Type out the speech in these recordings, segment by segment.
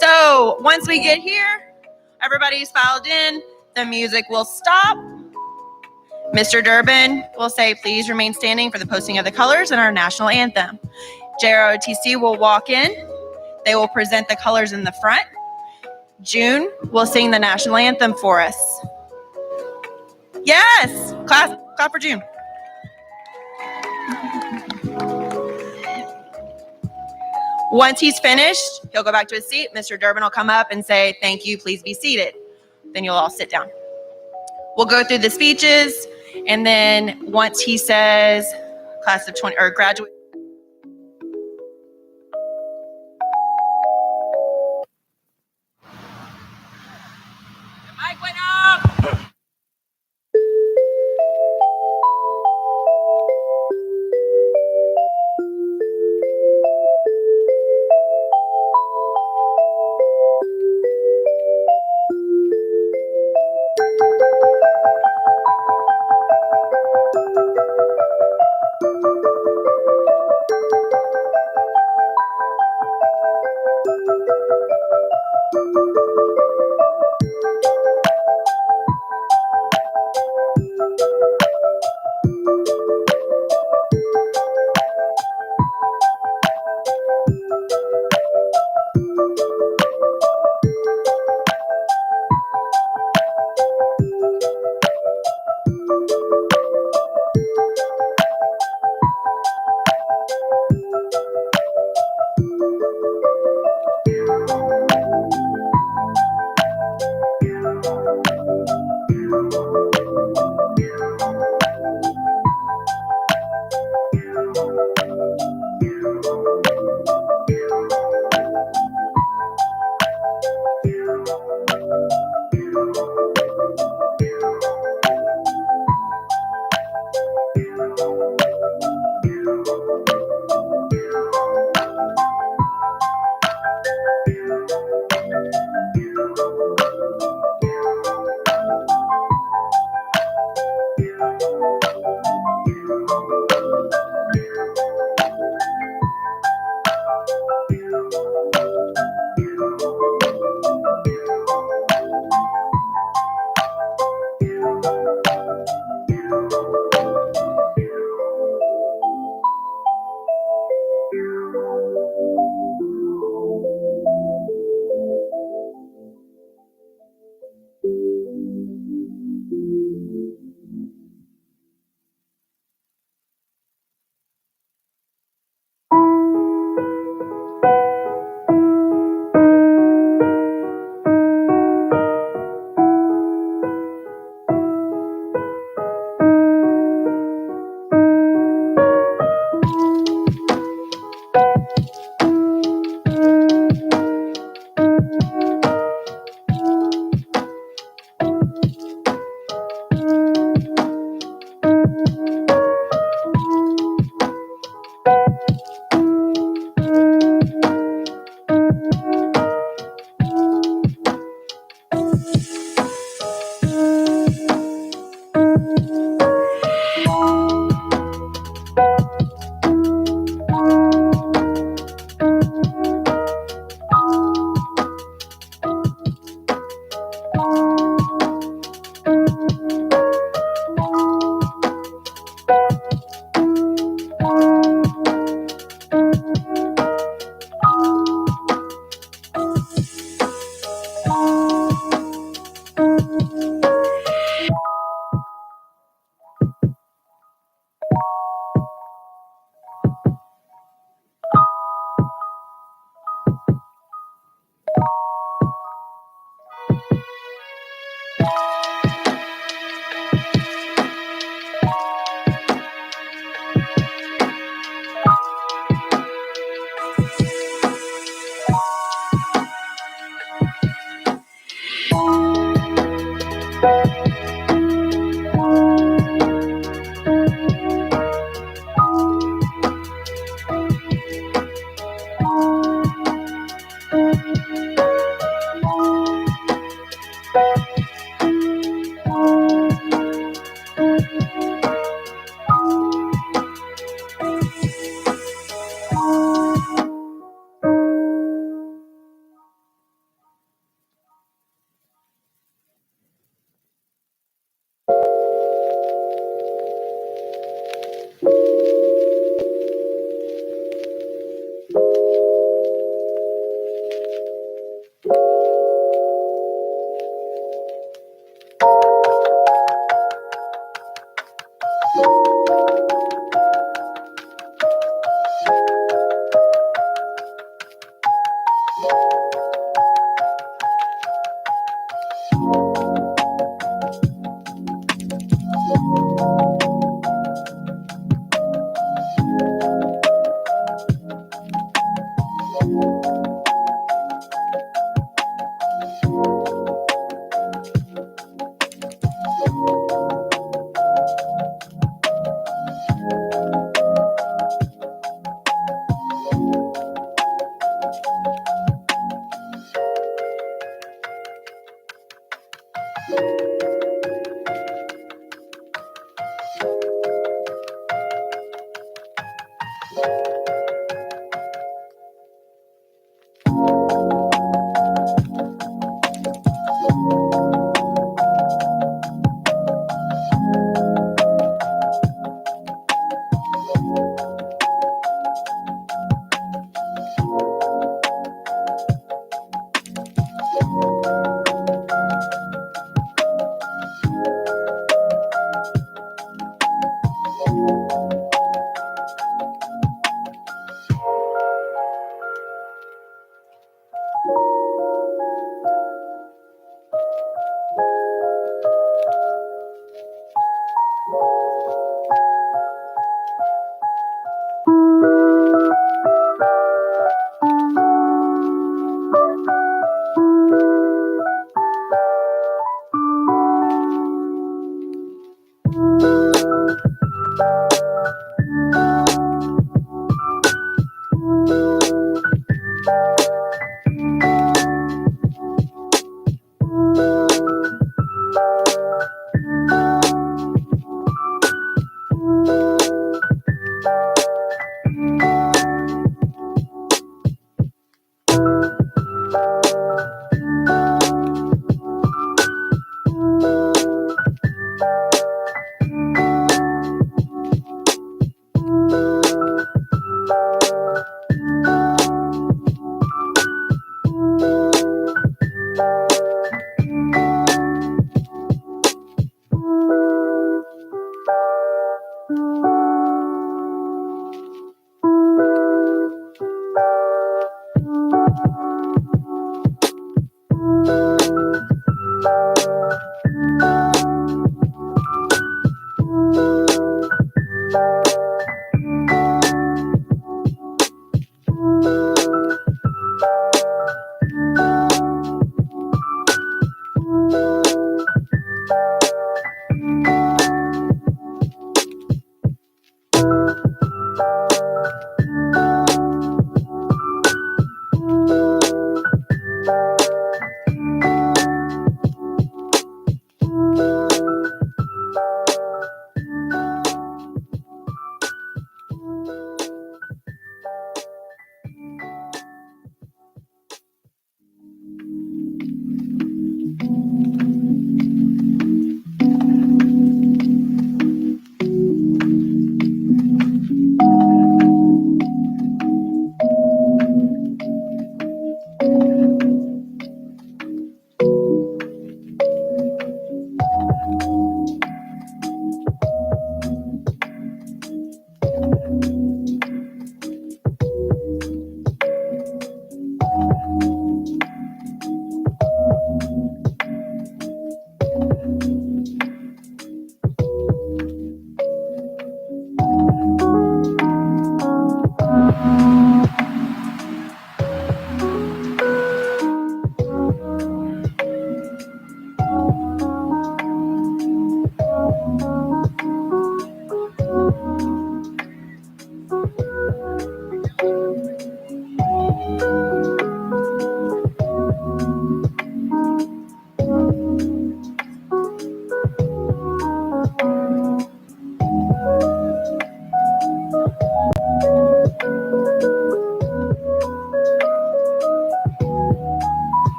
So once we get here, everybody's filed in, the music will stop. Mr. Durbin will say, please remain standing for the posting of the colors and our national anthem. JROTC will walk in. They will present the colors in the front. June will sing the national anthem for us. Yes, clap for June. Once he's finished, he'll go back to his seat. Mr. Durbin will come up and say, thank you, please be seated. Then you'll all sit down. We'll go through the speeches, and then once he says class of 20 or graduate. The mic went up.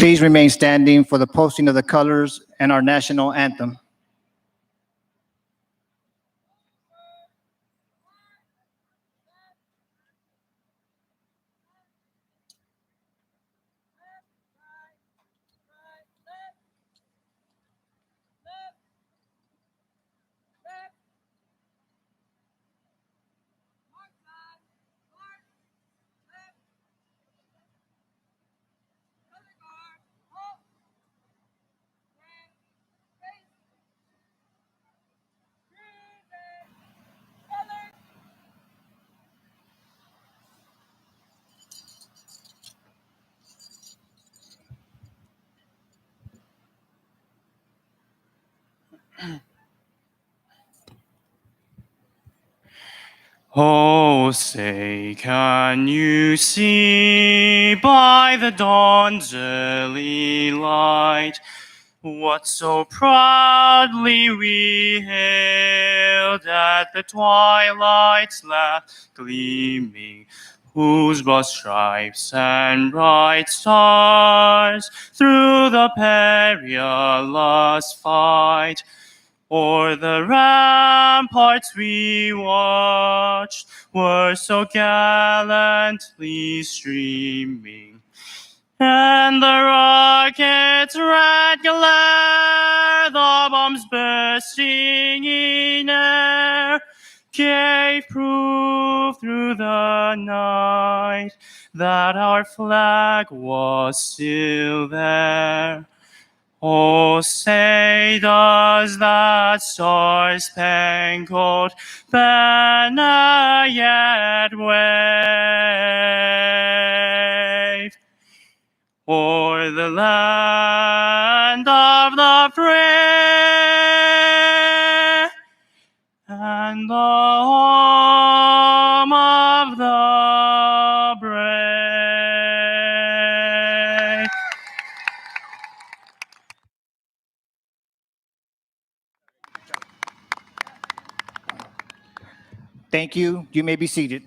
Please remain standing for the posting of the colors and our national anthem. Oh, say, can you see by the dawn's early light what so proudly we hailed at the twilight's last gleaming, whose broad stripes and bright stars through the perilous fight o'er the ramparts we watched were so gallantly streaming, and the rocket's red glare, the bombs bursting in air, gave proof through the night that our flag was still there. Oh, say does that star-spangled banner yet wave o'er the land of the free and the home of the brave? Thank you. You may be seated.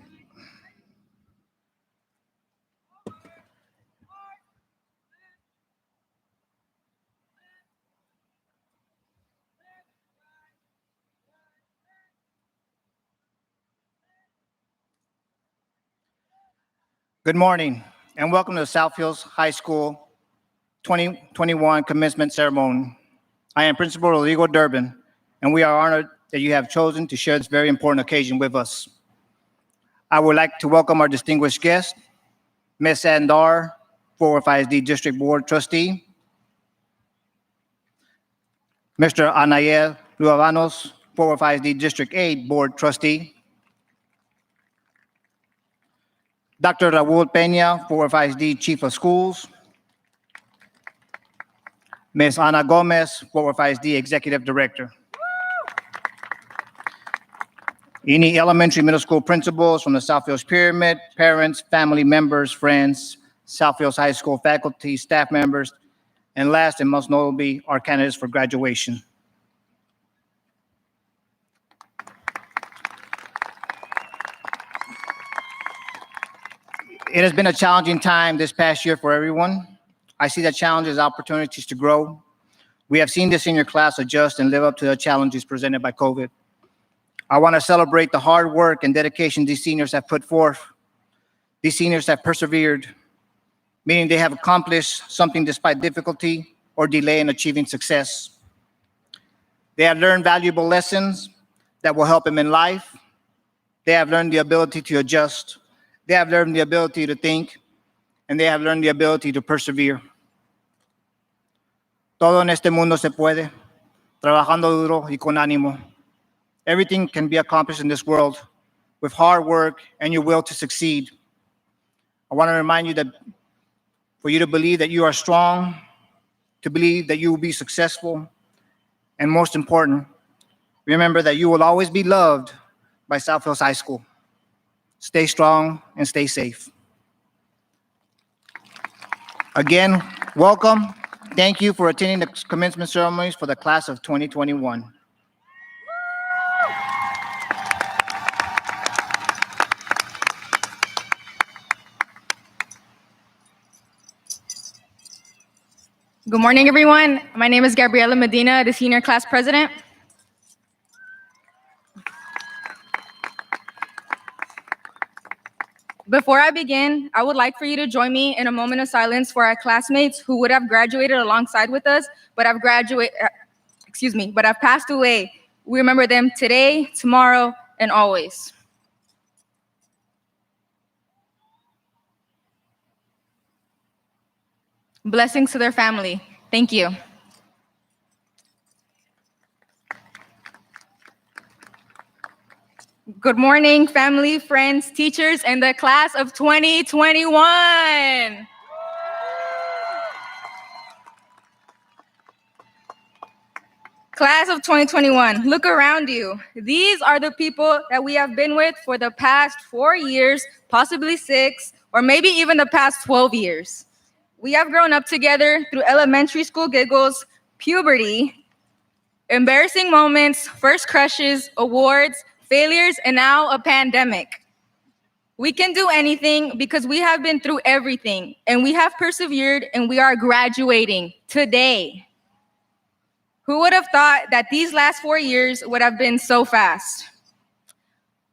Good morning, and welcome to the South Hills High School 2021 commencement ceremony. I am Principal Rodrigo Durbin, and we are honored that you have chosen to share this very important occasion with us. I would like to welcome our distinguished guest, Ms. Sandar, 405SD District Board Trustee, Mr. Anayel Luavanos, 405SD District 8 Board Trustee, Dr. Raul Peña, 405SD Chief of Schools, Ms. Ana Gomez, 405SD Executive Director. Any elementary, middle school principals from the Southfields Pyramid, parents, family members, friends, Southfields High School faculty, staff members, and last and most notably, our candidates for graduation. It has been a challenging time this past year for everyone. I see the challenges as opportunities to grow. We have seen the senior class adjust and live up to the challenges presented by COVID. I want to celebrate the hard work and dedication these seniors have put forth. These seniors have persevered, meaning they have accomplished something despite difficulty or delay in achieving success. They have learned valuable lessons that will help them in life. They have learned the ability to adjust. They have learned the ability to think, and they have learned the ability to persevere. Todo en este mundo se puede, trabajando duro y con ánimo. Everything can be accomplished in this world with hard work and your will to succeed. I want to remind you that for you to believe that you are strong, to believe that you will be successful, and most important, remember that you will always be loved by Southfields High School. Stay strong and stay safe. Again, welcome. Thank you for attending the commencement ceremonies for the class of 2021. Good morning, everyone. My name is Gabriela Medina, the senior class president. Before I begin, I would like for you to join me in a moment of silence for our classmates who would have graduated alongside with us, but have passed away. We remember them today, tomorrow, and always. Blessings to their family. Thank you. Good morning, family, friends, teachers, and the class of 2021. Class of 2021, look around you. These are the people that we have been with for the past 4 years, possibly 6, or maybe even the past 12 years. We have grown up together through elementary school giggles, puberty, embarrassing moments, first crushes, awards, failures, and now a pandemic. We can do anything because we have been through everything, and we have persevered, and we are graduating today. Who would have thought that these last 4 years would have been so fast?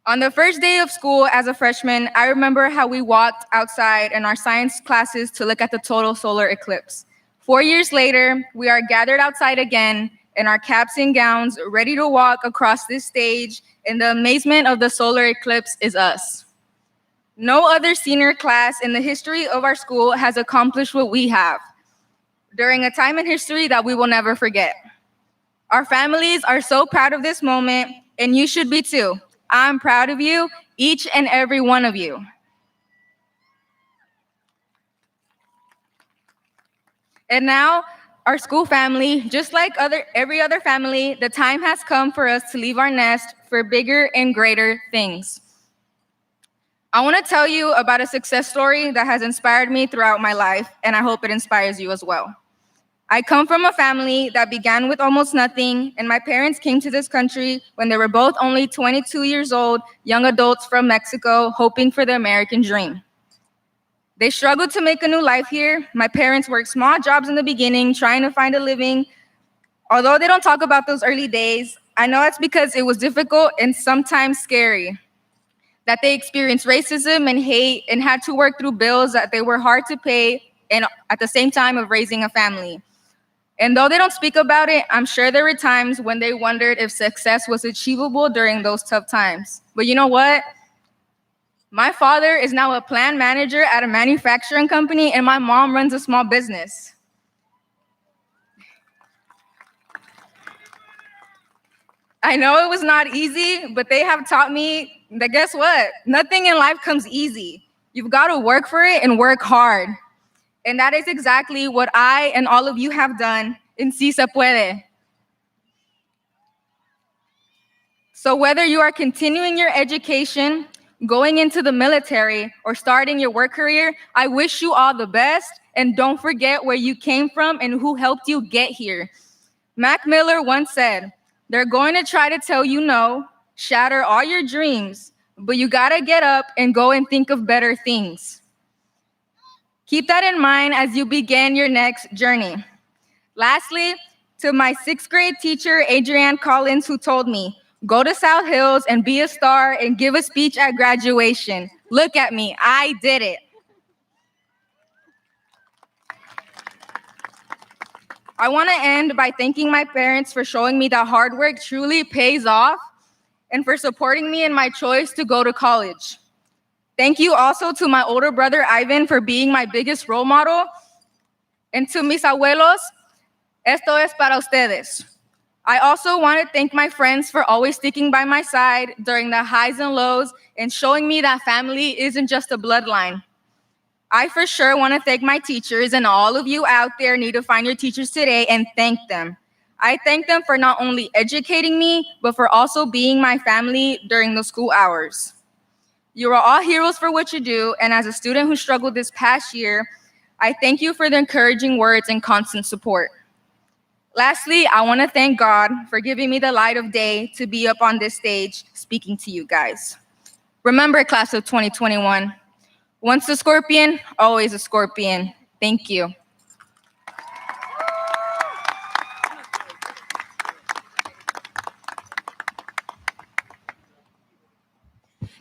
On the first day of school as a freshman, I remember how we walked outside in our science classes to look at the total solar eclipse. 4 years later, we are gathered outside again in our caps and gowns, ready to walk across this stage, and the amazement of the solar eclipse is us. No other senior class in the history of our school has accomplished what we have during a time in history that we will never forget. Our families are so proud of this moment, and you should be too. I'm proud of you, each and every one of you. And now, our school family, just like every other family, the time has come for us to leave our nest for bigger and greater things. I want to tell you about a success story that has inspired me throughout my life, and I hope it inspires you as well. I come from a family that began with almost nothing, and my parents came to this country when they were both only 22 years old, young adults from Mexico, hoping for the American dream. They struggled to make a new life here. My parents worked small jobs in the beginning, trying to find a living. Although they don't talk about those early days, I know it's because it was difficult and sometimes scary, that they experienced racism and hate and had to work through bills that they were hard to pay, and at the same time of raising a family. And though they don't speak about it, I'm sure there were times when they wondered if success was achievable during those tough times. But you know what? My father is now a plant manager at a manufacturing company, and my mom runs a small business. I know it was not easy, but they have taught me that guess what? Nothing in life comes easy. You've got to work for it and work hard. And that is exactly what I and all of you have done in Si Se Puede. So whether you are continuing your education, going into the military, or starting your work career, I wish you all the best, and don't forget where you came from and who helped you get here. Mac Miller once said, "They're going to try to tell you no, shatter all your dreams, but you gotta get up and go and think of better things." Keep that in mind as you begin your next journey. Lastly, to my 6th grade teacher, Adrienne Collins, who told me, "Go to South Hills and be a star and give a speech at graduation." Look at me, I did it. I want to end by thanking my parents for showing me that hard work truly pays off and for supporting me in my choice to go to college. Thank you also to my older brother, Ivan, for being my biggest role model. And to mis abuelos, esto es para ustedes. I also want to thank my friends for always sticking by my side during the highs and lows and showing me that family isn't just a bloodline. I for sure want to thank my teachers, and all of you out there need to find your teachers today and thank them. I thank them for not only educating me, but for also being my family during the school hours. You are all heroes for what you do, and as a student who struggled this past year, I thank you for the encouraging words and constant support. Lastly, I want to thank God for giving me the light of day to be up on this stage speaking to you guys. Remember, class of 2021, once a scorpion, always a scorpion. Thank you.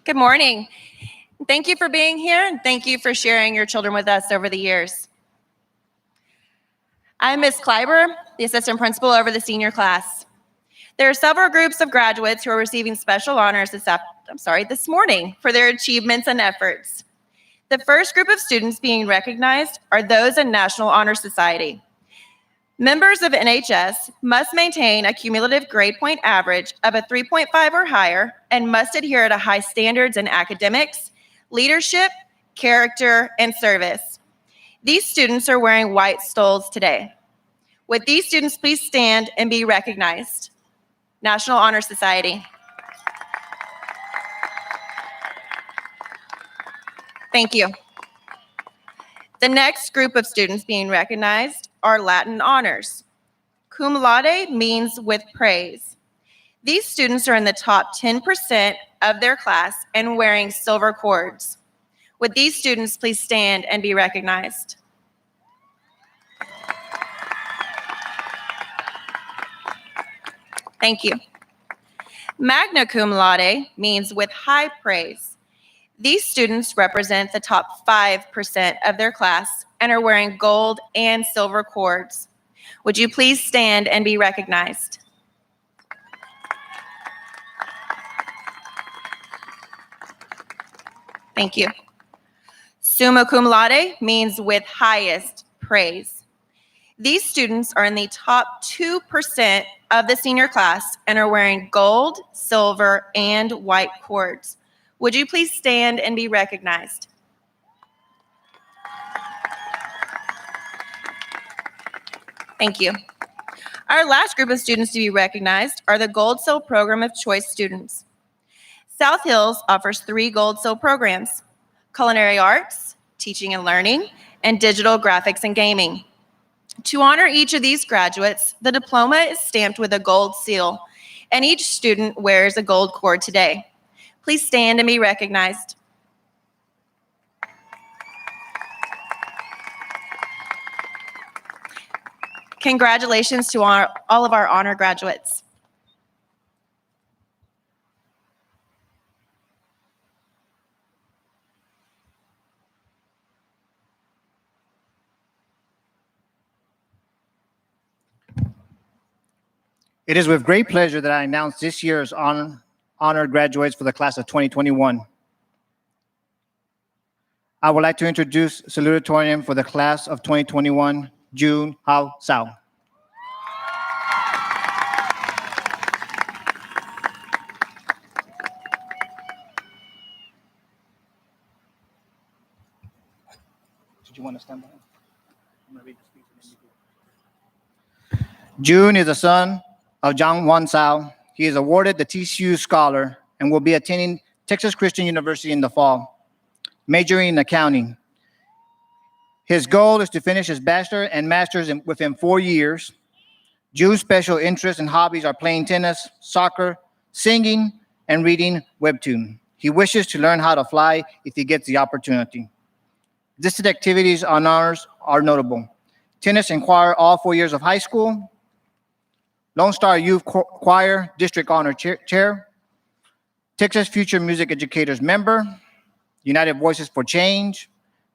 Good morning. Thank you for being here, and thank you for sharing your children with us over the years. I'm Ms. Kleiber, the assistant principal over the senior class. There are several groups of graduates who are receiving special honors this morning for their achievements and efforts. The first group of students being recognized are those in National Honor Society. Members of NHS must maintain a cumulative grade point average of a 3.5 or higher and must adhere to high standards in academics, leadership, character, and service. These students are wearing white stoles today. Would these students please stand and be recognized? National Honor Society. Thank you. The next group of students being recognized are Latin honors. Cum laude means with praise. These students are in the top 10% of their class and wearing silver cords. Would these students please stand and be recognized? Thank you. Magna cum laude means with high praise. These students represent the top 5% of their class and are wearing gold and silver cords. Would you please stand and be recognized? Thank you. Summa cum laude means with highest praise. These students are in the top 2% of the senior class and are wearing gold, silver, and white cords. Would you please stand and be recognized? Thank you. Our last group of students to be recognized are the Gold Seal Program of Choice students. South Hills offers 3 Gold Seal programs: Culinary Arts, Teaching and Learning, and Digital Graphics and Gaming. To honor each of these graduates, the diploma is stamped with a gold seal, and each student wears a gold cord today. Please stand and be recognized. Congratulations to all of our honor graduates. It is with great pleasure that I announce this year's honored graduates for the class of 2021. I would like to introduce Salutatorian for the class of 2021, June Hao Sao. Did you want to stand by? I'm gonna read the speech and then you go. June is the son of John Wan Sao. He is awarded the TCU Scholar and will be attending Texas Christian University in the fall, majoring in accounting. His goal is to finish his bachelor and master's within 4 years. June's special interests and hobbies are playing tennis, soccer, singing, and reading webtoon. He wishes to learn how to fly if he gets the opportunity. Listed activities on honors are notable: tennis and choir all 4 years of high school, Lone Star Youth Choir District Honor Chair, Texas Future Music Educators Member, United Voices for Change,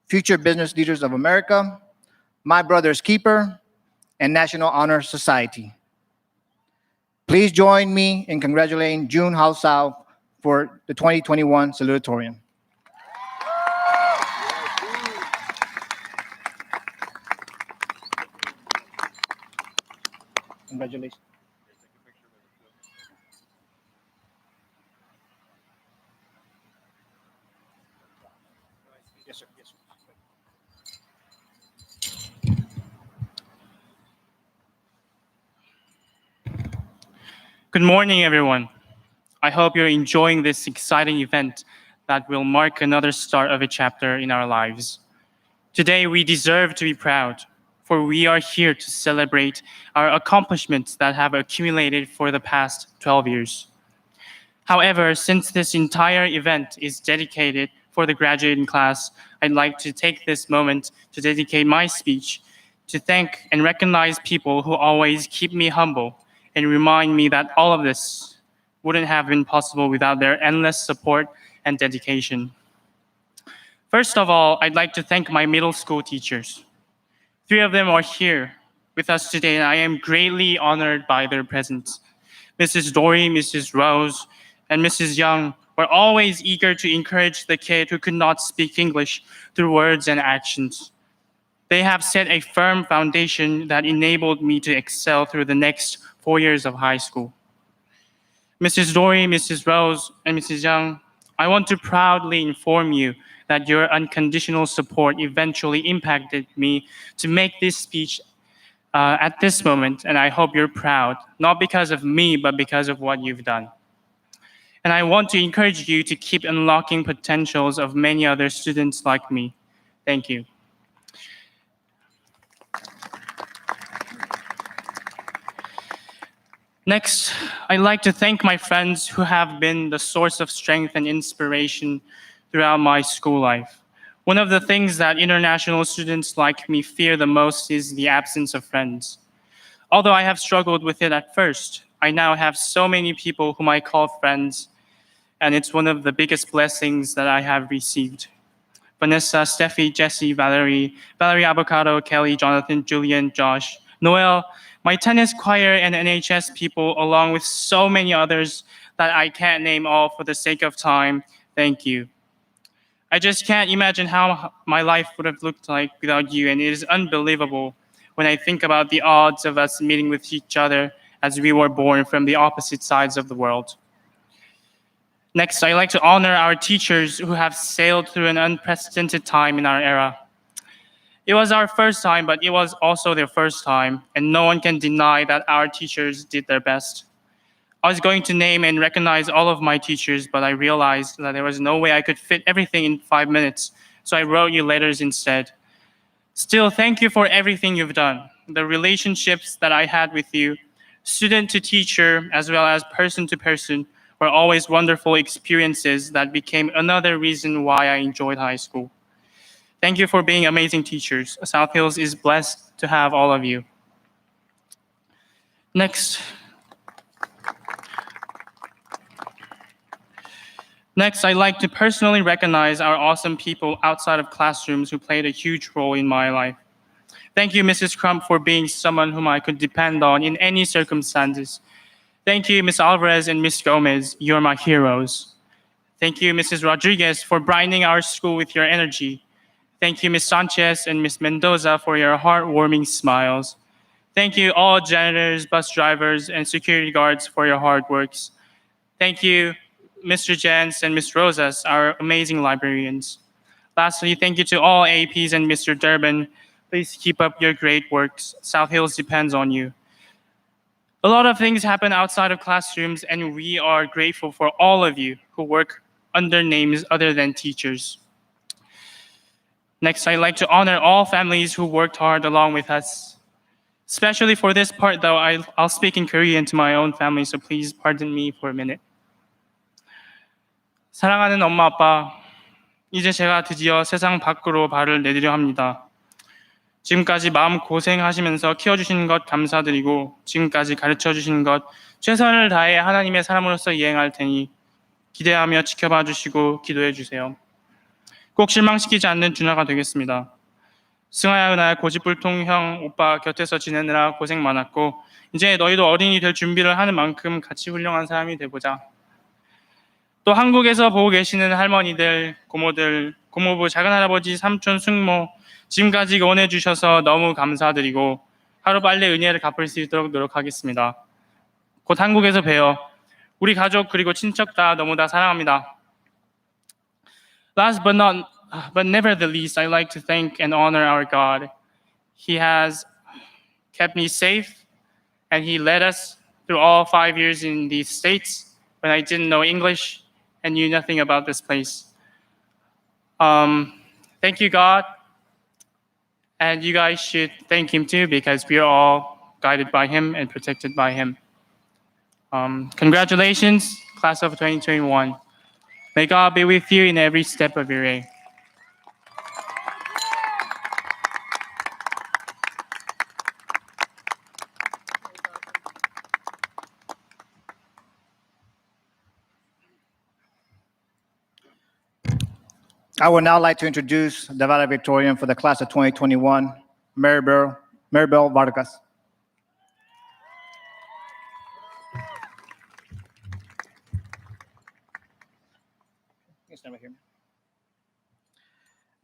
Future Business Leaders of America, My Brother's Keeper, and National Honor Society. Please join me in congratulating June Hao Sao for the 2021 Salutatorian. Congratulations. Yes, sir. Yes, sir. Good morning, everyone. I hope you're enjoying this exciting event that will mark another start of a chapter in our lives. Today, we deserve to be proud, for we are here to celebrate our accomplishments that have accumulated for the past 12 years. However, since this entire event is dedicated for the graduating class, I'd like to take this moment to dedicate my speech to thank and recognize people who always keep me humble and remind me that all of this wouldn't have been possible without their endless support and dedication. First of all, I'd like to thank my middle school teachers. 3 of them are here with us today, and I am greatly honored by their presence. Mrs. Dory, Mrs. Rose, and Mrs. Young were always eager to encourage the kid who could not speak English through words and actions. They have set a firm foundation that enabled me to excel through the next 4 years of high school. Mrs. Dory, Mrs. Rose, and Mrs. Young, I want to proudly inform you that your unconditional support eventually impacted me to make this speech at this moment, and I hope you're proud, not because of me, but because of what you've done. And I want to encourage you to keep unlocking potentials of many other students like me. Thank you. Next, I'd like to thank my friends who have been the source of strength and inspiration throughout my school life. One of the things that international students like me fear the most is the absence of friends. Although I have struggled with it at first, I now have so many people whom I call friends, and it's one of the biggest blessings that I have received. Vanessa, Steffi, Jessie, Valerie, Avocado, Kelly, Jonathan, Julian, Josh, Noel, my tennis choir and NHS people, along with so many others that I can't name all for the sake of time. Thank you. I just can't imagine how my life would have looked like without you, and it is unbelievable when I think about the odds of us meeting with each other as we were born from the opposite sides of the world. Next, I'd like to honor our teachers who have sailed through an unprecedented time in our era. It was our first time, but it was also their first time, and no one can deny that our teachers did their best. I was going to name and recognize all of my teachers, but I realized that there was no way I could fit everything in 5 minutes, so I wrote you letters instead. Still, thank you for everything you've done. The relationships that I had with you, student to teacher, as well as person to person, were always wonderful experiences that became another reason why I enjoyed high school. Thank you for being amazing teachers. South Hills is blessed to have all of you. Next, I'd like to personally recognize our awesome people outside of classrooms who played a huge role in my life. Thank you, Mrs. Crump, for being someone whom I could depend on in any circumstances. Thank you, Ms. Alvarez and Ms. Gomez. You're my heroes. Thank you, Mrs. Rodriguez, for brightening our school with your energy. Thank you, Ms. Sanchez and Ms. Mendoza, for your heartwarming smiles. Thank you, all janitors, bus drivers, and security guards for your hard works. Thank you, Mr. Jens and Ms. Rosas, our amazing librarians. Lastly, thank you to all APs and Mr. Durbin. Please keep up your great works. South Hills depends on you. A lot of things happen outside of classrooms, and we are grateful for all of you who work under names other than teachers. Next, I'd like to honor all families who worked hard along with us. Especially for this part, though, I'll speak in Korean to my own family, so please pardon me for a minute. 사랑하는 엄마, 아빠, 이제 제가 드디어 세상 밖으로 발을 내디려 합니다. 지금까지 마음 고생하시면서 키워주신 것 감사드리고 지금까지 가르쳐주신 것 최선을 다해 하나님의 사람으로서 이행할 테니 기대하며 지켜봐 주시고 기도해 주세요. 꼭 실망시키지 않는 준하가 되겠습니다. 승아야, 은하야, 고집불통 형, 오빠 곁에서 지내느라 고생 많았고 이제 너희도 어린이 될 준비를 하는 만큼 같이 훌륭한 사람이 돼보자. 또 한국에서 보고 계시는 할머니들, 고모들, 고모부, 작은할아버지, 삼촌, 숙모 지금까지 응원해 주셔서 너무 감사드리고 하루빨리 은혜를 갚을 수 있도록 노력하겠습니다. 곧 한국에서 봬요. 우리 가족 그리고 친척 다 너무 다 사랑합니다. Last but never the least, I'd like to thank and honor our God. He has kept me safe and He led us through all 5 years in the States when I didn't know English and knew nothing about this place. Thank you, God. And you guys should thank Him too because we are all guided by Him and protected by Him. Congratulations, class of 2021. May God be with you in every step of your way. I would now like to introduce the valedictorian for the class of 2021, Maribel Vargas.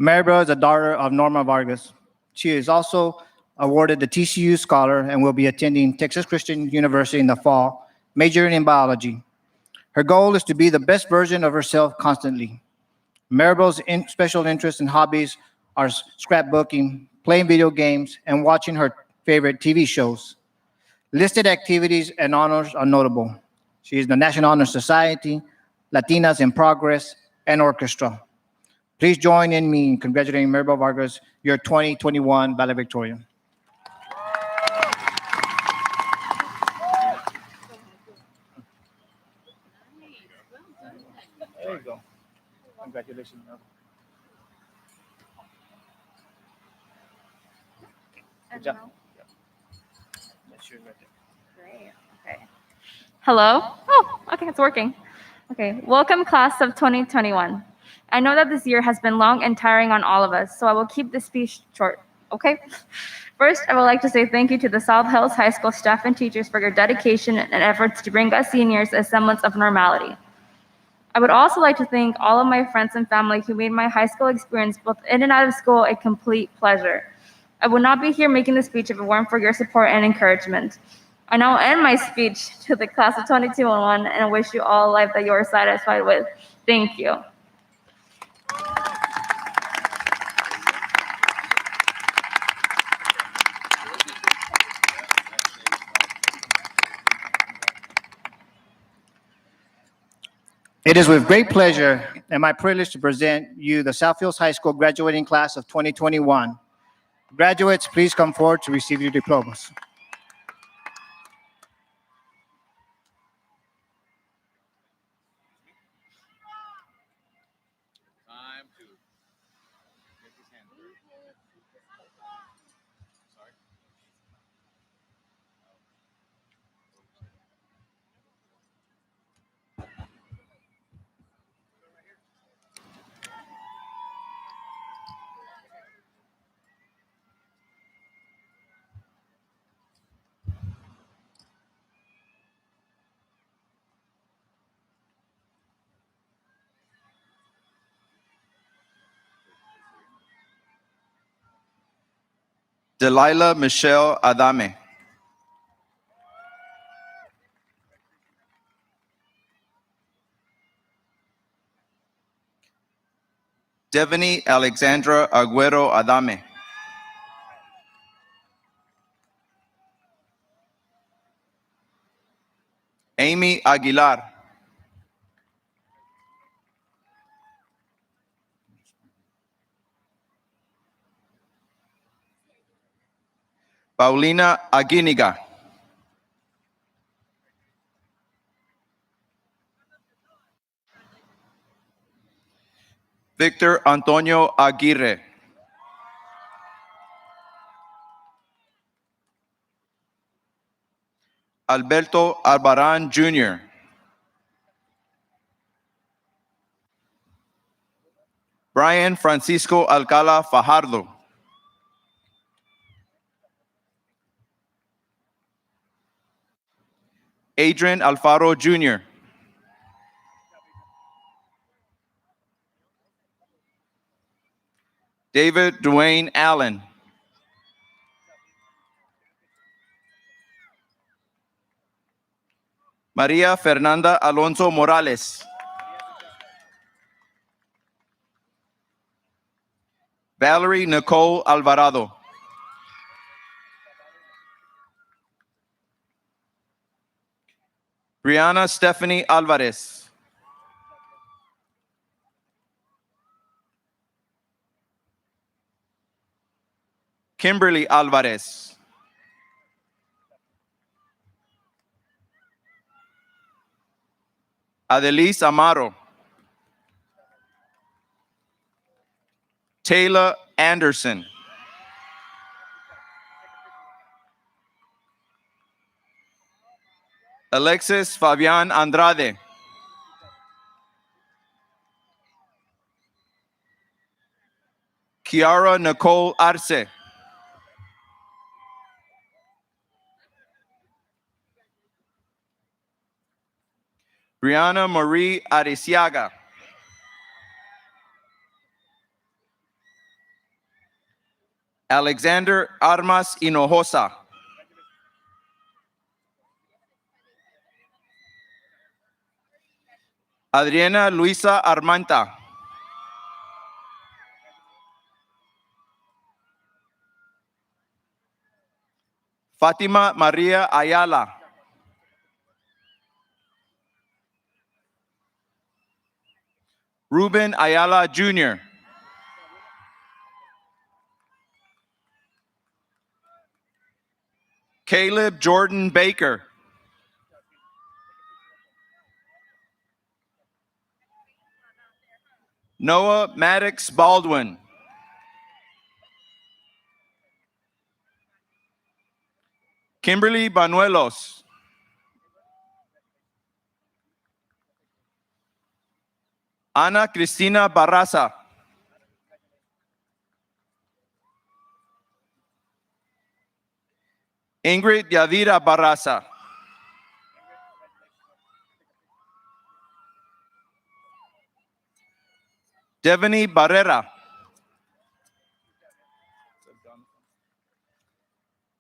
Maribel is the daughter of Norma Vargas. She is also awarded the TCU Scholar and will be attending Texas Christian University in the fall, majoring in biology. Her goal is to be the best version of herself constantly. Maribel's special interests and hobbies are scrapbooking, playing video games, and watching her favorite TV shows. Listed activities and honors are notable. She is the National Honor Society, Latinas in Progress, and Orchestra. Please join in me in congratulating Maribel Vargas, your 2021 valedictorian. There you go. Congratulations, Maribel. Good job. Yeah. That's yours right there. Great. Okay. Hello? Oh, okay, it's working. Okay, welcome class of 2021. I know that this year has been long and tiring on all of us, so I will keep this speech short, okay? First, I would like to say thank you to the South Hills High School staff and teachers for your dedication and efforts to bring us seniors a semblance of normality. I would also like to thank all of my friends and family who made my high school experience both in and out of school a complete pleasure. I would not be here making this speech if it weren't for your support and encouragement. I now end my speech to the class of 2021 and wish you all a life that you are satisfied with. Thank you. It is with great pleasure and my privilege to present you the South Hills High School graduating class of 2021. Graduates, please come forward to receive your diplomas. Delilah Michelle Adame. Devani Alexandra Aguero Adame. Amy Aguilar. Paulina Aguiniga. Victor Antonio Aguirre. Alberto Albaran Jr. Brian Francisco Alcala Fajardo. Adrian Alfaro Jr. David Dwayne Allen. Maria Fernanda Alonso Morales. Valerie Nicole Alvarado. Brianna Stephanie Alvarez. Kimberly Alvarez. Adelise Amaro. Taylor Anderson. Alexis Fabian Andrade. Kiara Nicole Arce. Brianna Marie Ariciaga. Alexander Armas Hinojosa. Adriana Luisa Armanta. Fatima Maria Ayala. Ruben Ayala Jr. Caleb Jordan Baker. Noah Maddox Baldwin. Kimberly Banuelos. Ana Cristina Barraza. Ingrid Yadira Barraza. Devani Barrera.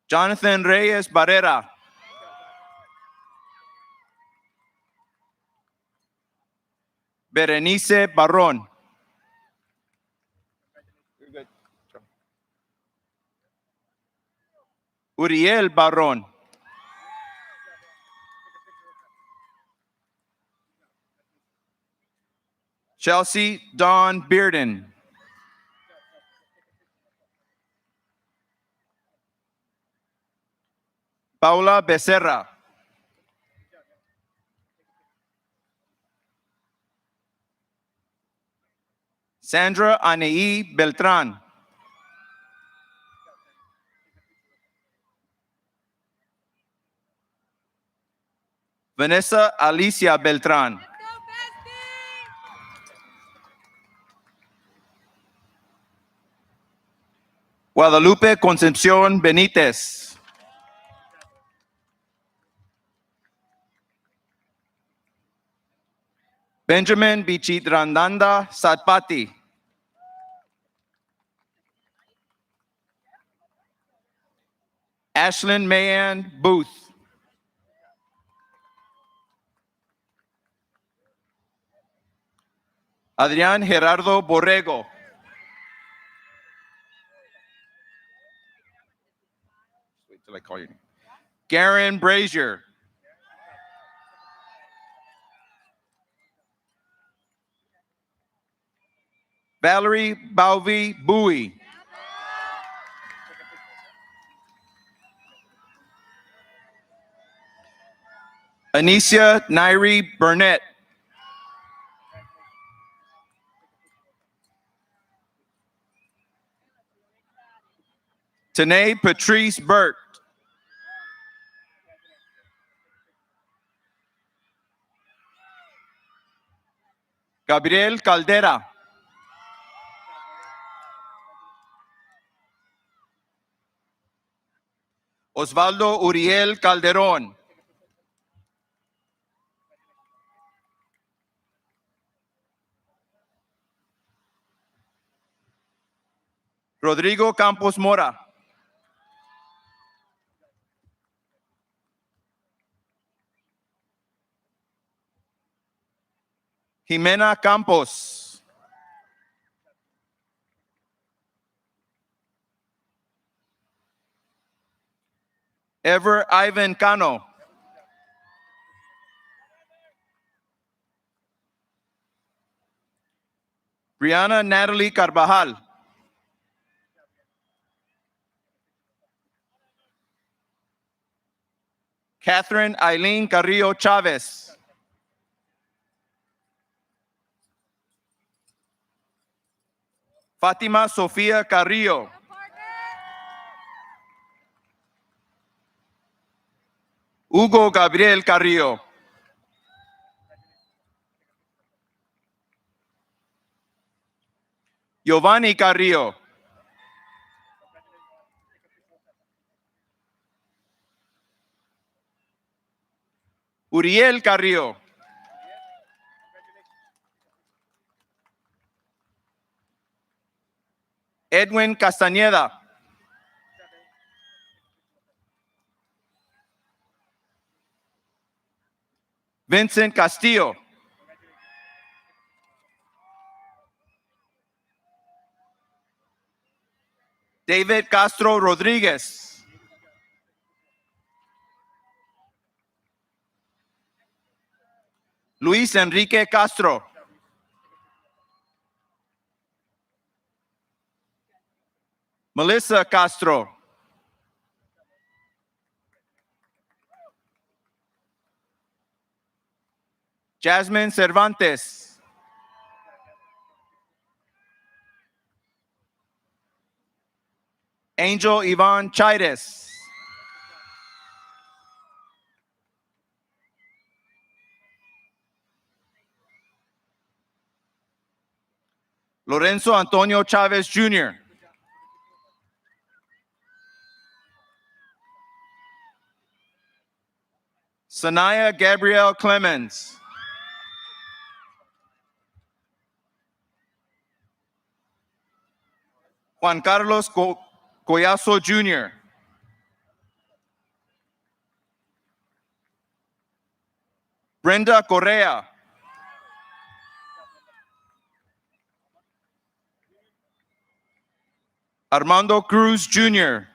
Jonathan Reyes Barrera. Berenice Barron. Uriel Barron. Chelsea Dawn Bearden. Paula Becerra. Sandra Anaí Beltrán. Vanessa Alicia Beltrán. Guadalupe Concepción Benítez. Benjamin Bichitrandanda Satpati. Ashlyn Mayan Booth. Adrián Gerardo Borrego. Wait till I call your name. Garen Brazier. Valerie Bauvi Bowie. Anicia Nairi Burnett. Tanae Patrice Burt. Gabriel Caldera. Osvaldo Uriel Calderón. Rodrigo Campos Mora. Jimena Campos. Ever Ivan Cano. Brianna Natalie Carvajal. Catherine Eileen Carrillo Chavez. Fatima Sofia Carrillo. Hugo Gabriel Carrillo. Giovanni Carrillo. Uriel Carrillo. Edwin Castañeda. Vincent Castillo. David Castro Rodriguez. Luis Enrique Castro. Melissa Castro. Jasmine Cervantes. Angel Ivan Chaides. Lorenzo Antonio Chavez Jr. Sanaya Gabrielle Clemens. Juan Carlos Collazo Jr. Brenda Correa. Armando Cruz Jr.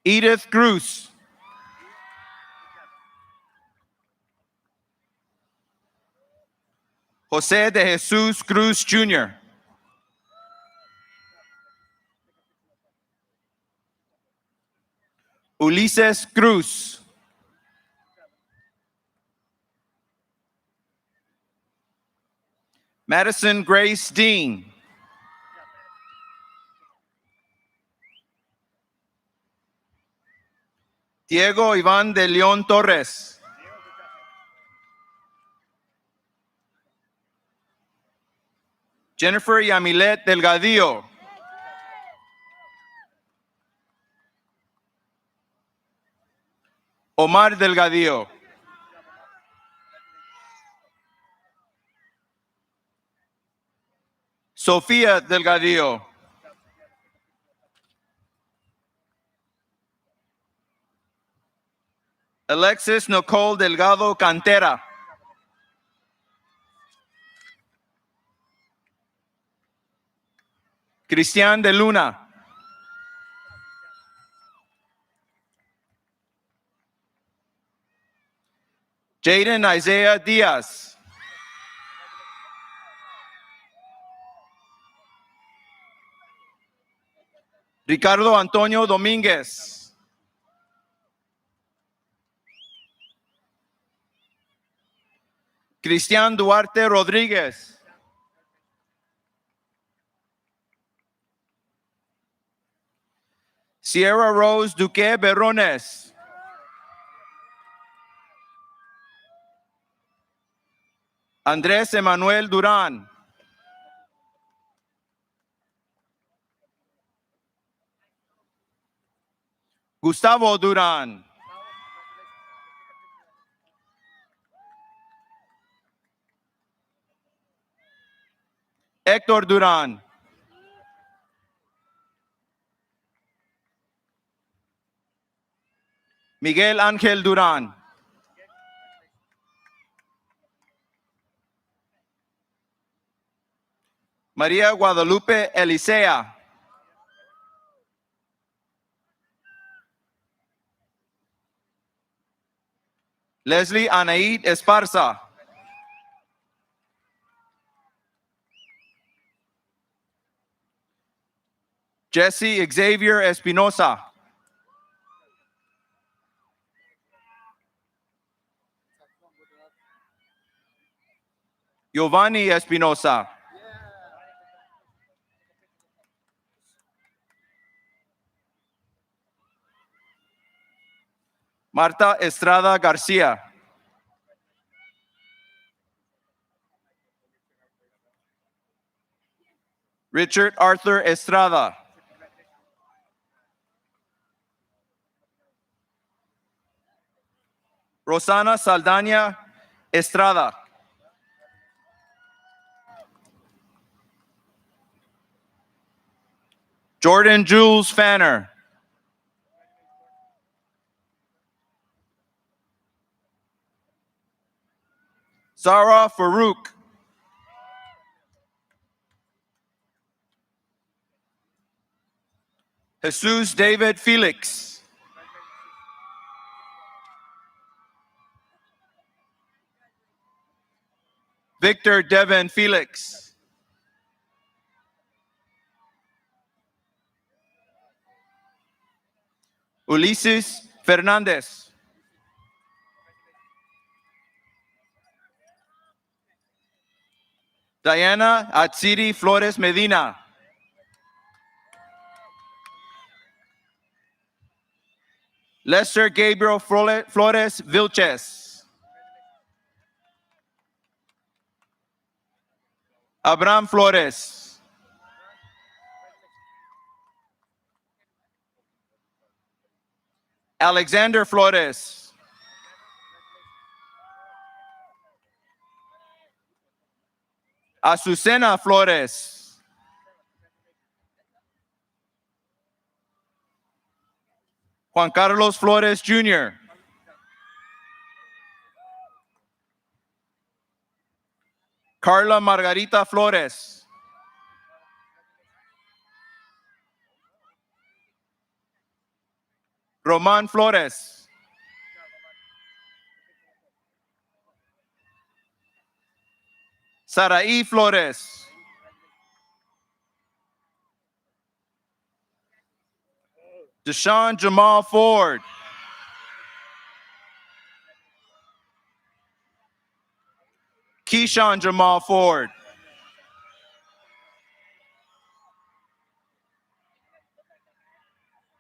Edith Cruz. José de Jesus Cruz Jr. Ulises Cruz. Madison Grace Dean. Diego Iván de León Torres. Jennifer Yamilet Delgadillo. Omar Delgadillo. Sofía Delgadillo. Alexis Nicole Delgado Cantera. Cristian de Luna. Jaden Isaiah Diaz. Ricardo Antonio Domínguez. Cristian Duarte Rodríguez. Sierra Rose Duque Berrones. Andrés Emanuel Durán. Gustavo Durán. Héctor Durán. Miguel Ángel Durán. María Guadalupe Elisea. Leslie Anaid Esparza. Jesse Xavier Espinosa. Giovanni Espinosa. Marta Estrada García. Richard Arthur Estrada. Rosana Saldaña Estrada. Jordan Jules Fanner. Zara Farouk. Jesus David Felix. Victor Devin Felix. Ulises Fernandez. Diana Atsiri Flores Medina. Lester Gabriel Flores Vilches. Abraham Flores. Alexander Flores. Azucena Flores. Juan Carlos Flores Jr. Carla Margarita Flores. Roman Flores. Saraí Flores. Deshaun Jamal Ford. Keyshawn Jamal Ford.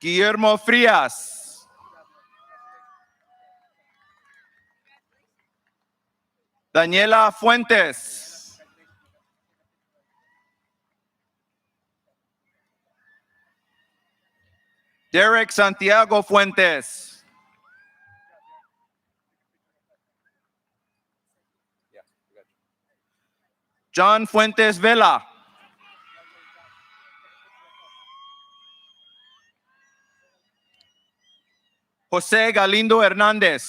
Guillermo Frias. Daniela Fuentes. Derek Santiago Fuentes. John Fuentes Vela. Jose Galindo Hernandez.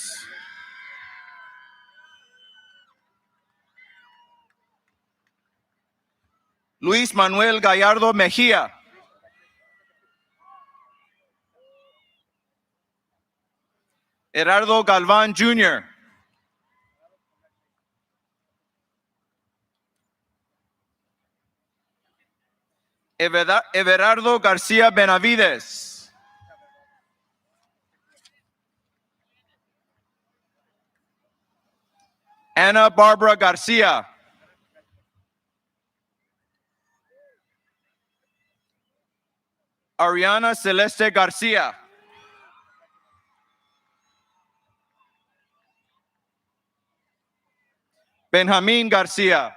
Luis Manuel Gallardo Mejia. Gerardo Galvan Jr. Everardo Garcia Benavides. Ana Barbara Garcia. Ariana Celeste Garcia. Benjamin Garcia.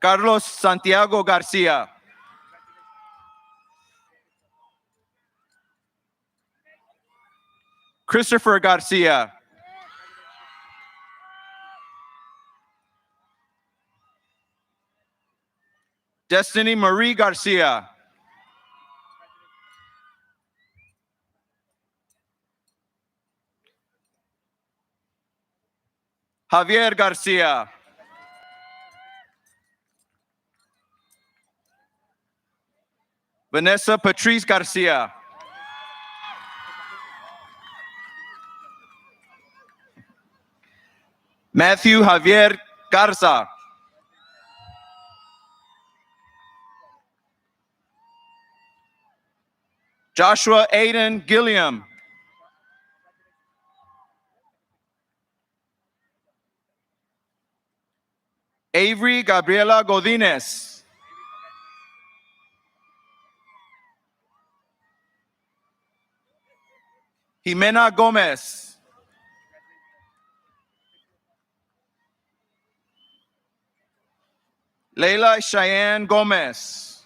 Carlos Santiago Garcia. Christopher Garcia. Destiny Marie Garcia. Javier Garcia. Vanessa Patrice Garcia. Matthew Javier Garza. Joshua Aiden Gilliam. Avery Gabriela Godinez. Jimena Gomez. Leila Cheyenne Gomez.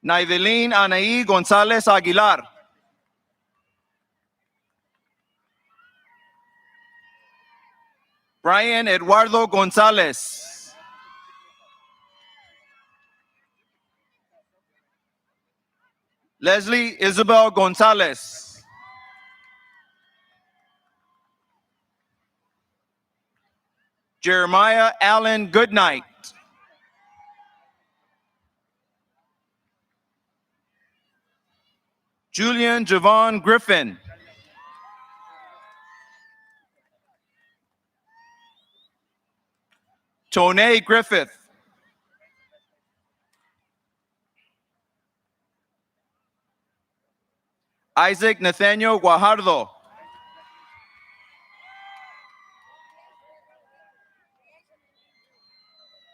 Naidelin Anaí González Aguilar. Brian Eduardo González. Leslie Isabel González. Jeremiah Allen Goodnight. Julian Javon Griffin. Tone Griffith. Isaac Nathaniel Guajardo.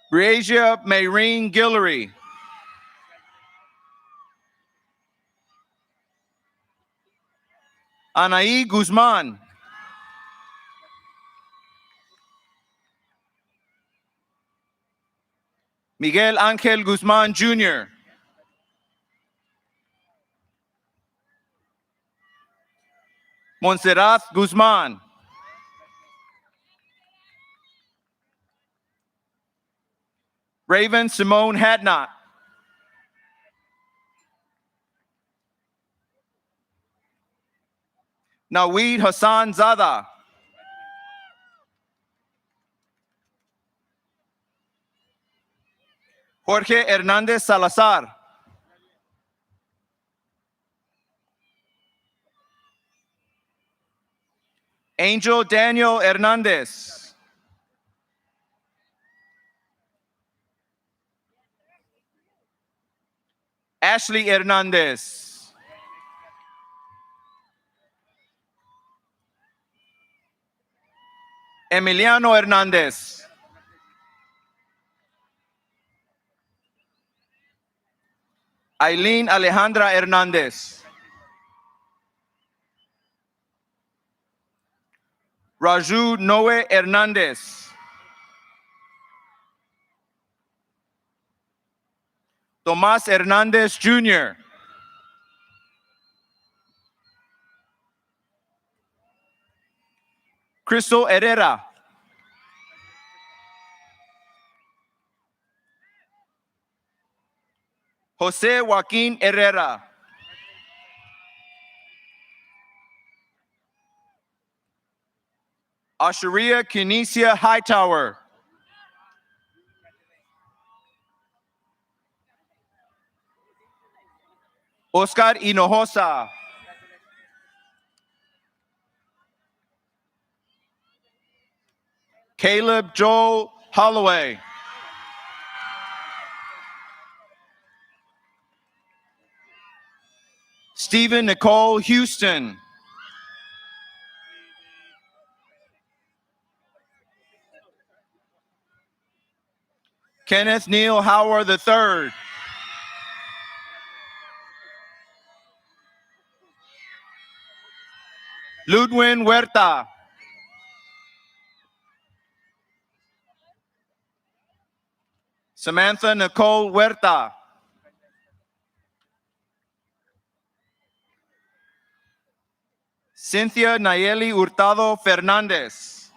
Breasia Mayreen Guillory. Anaí Guzman. Miguel Ángel Guzman Jr. Montserrat Guzman. Raven Simone Hadnot. Naweed Hassan Zada. Jorge Hernández Salazar. Angel Daniel Hernández. Ashley Hernández. Emiliano Hernández. Aileen Alejandra Hernández. Raju Noe Hernández. Tomás Hernández Jr. Crystal Herrera. Jose Joaquin Herrera. Asheria Kinesia Hightower. Oscar Hinojosa. Caleb Joel Holloway. Stephen Nicole Houston. Kenneth Neal Howard III. Ludwin Huerta. Samantha Nicole Huerta. Cynthia Nayeli Hurtado Fernandez.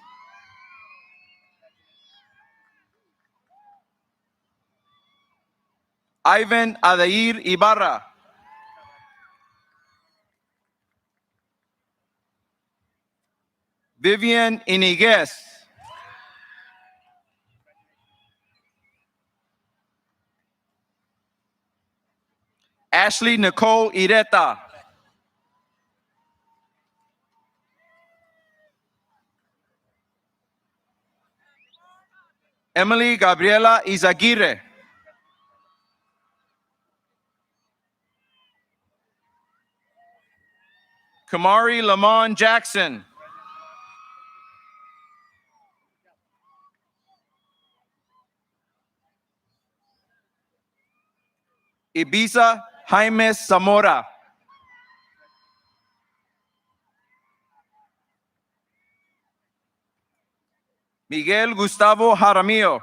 Ivan Adair Ibarra. Vivian Iniguez. Ashley Nicole Ireta. Emily Gabriela Izaguirre. Kamari Lamont Jackson. Ibiza Jaime Zamora. Miguel Gustavo Jaramillo.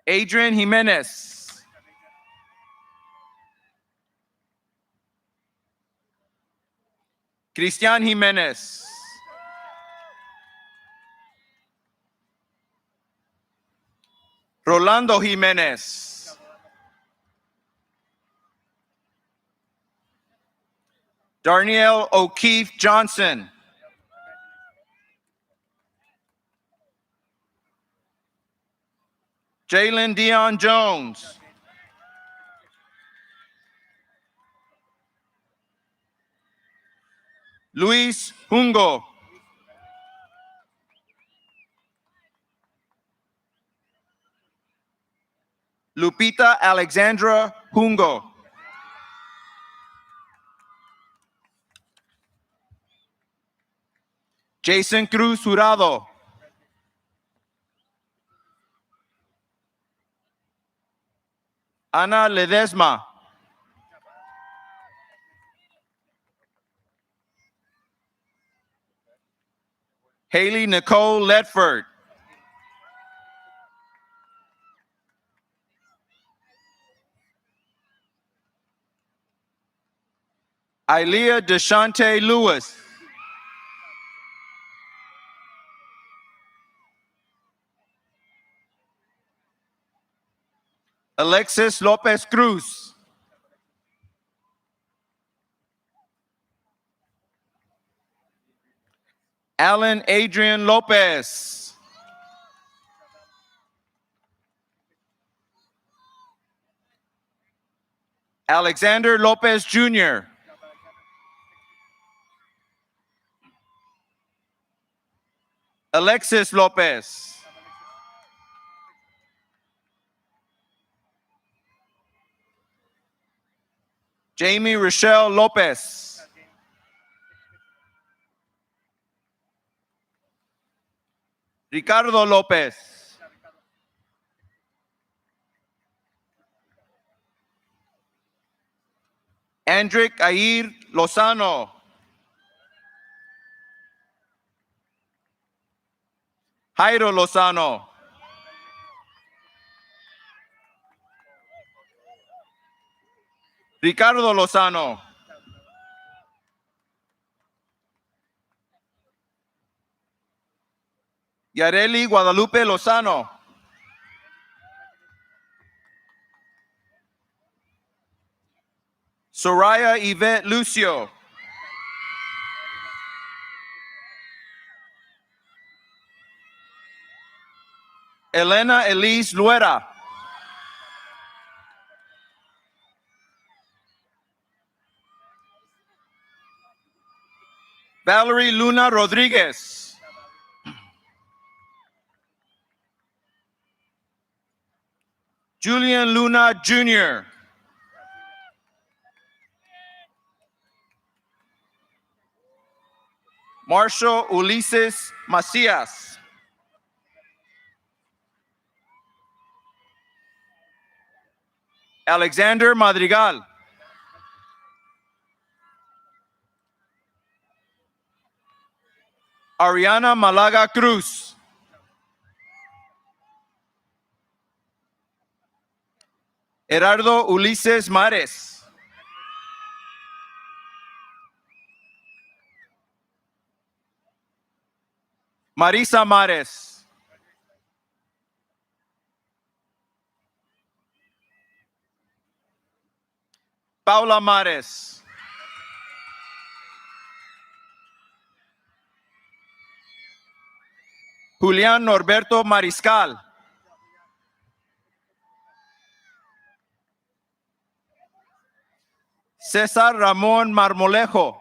Adrian Jimenez. Cristian Jimenez. Rolando Jimenez. Darnielle O'Keefe Johnson. Jalen Dion Jones. Luis Jungo. Lupita Alexandra Jungo. Jason Cruz Jurado. Ana Ledesma. Haley Nicole Ledford. Ilea Deshante Lewis. Alexis Lopez Cruz. Alan Adrian Lopez. Alexander Lopez Jr. Alexis Lopez. Jamie Rochelle Lopez. Ricardo Lopez. Andrick Air Lozano. Jairo Lozano. Ricardo Lozano. Yareli Guadalupe Lozano. Soraya Yvette Lucio. Elena Elise Luera. Valerie Luna Rodriguez. Julian Luna Jr. Marshall Ulises Macias. Alexander Madrigal. Ariana Malaga Cruz. Gerardo Ulises Mares. Marisa Mares. Paula Mares. Julián Norberto Mariscal. César Ramón Marmolejo.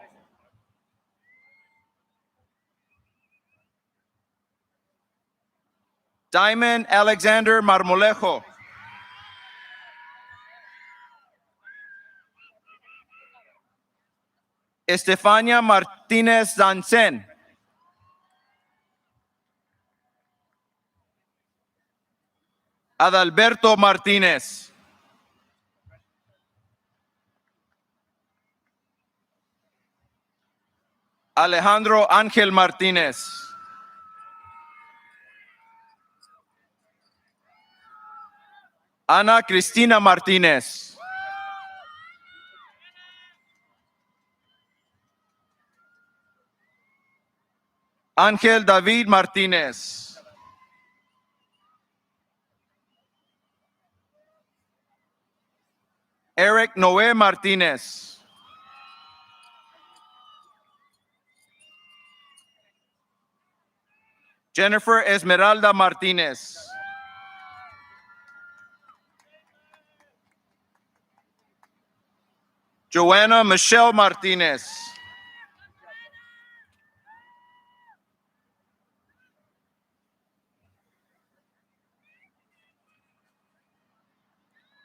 Diamond Alexander Marmolejo. Estefania Martínez Dancen. Adalberto Martínez. Alejandro Ángel Martínez. Ana Cristina Martínez. Ángel David Martínez. Eric Noé Martínez. Jennifer Esmeralda Martínez. Joanna Michelle Martínez.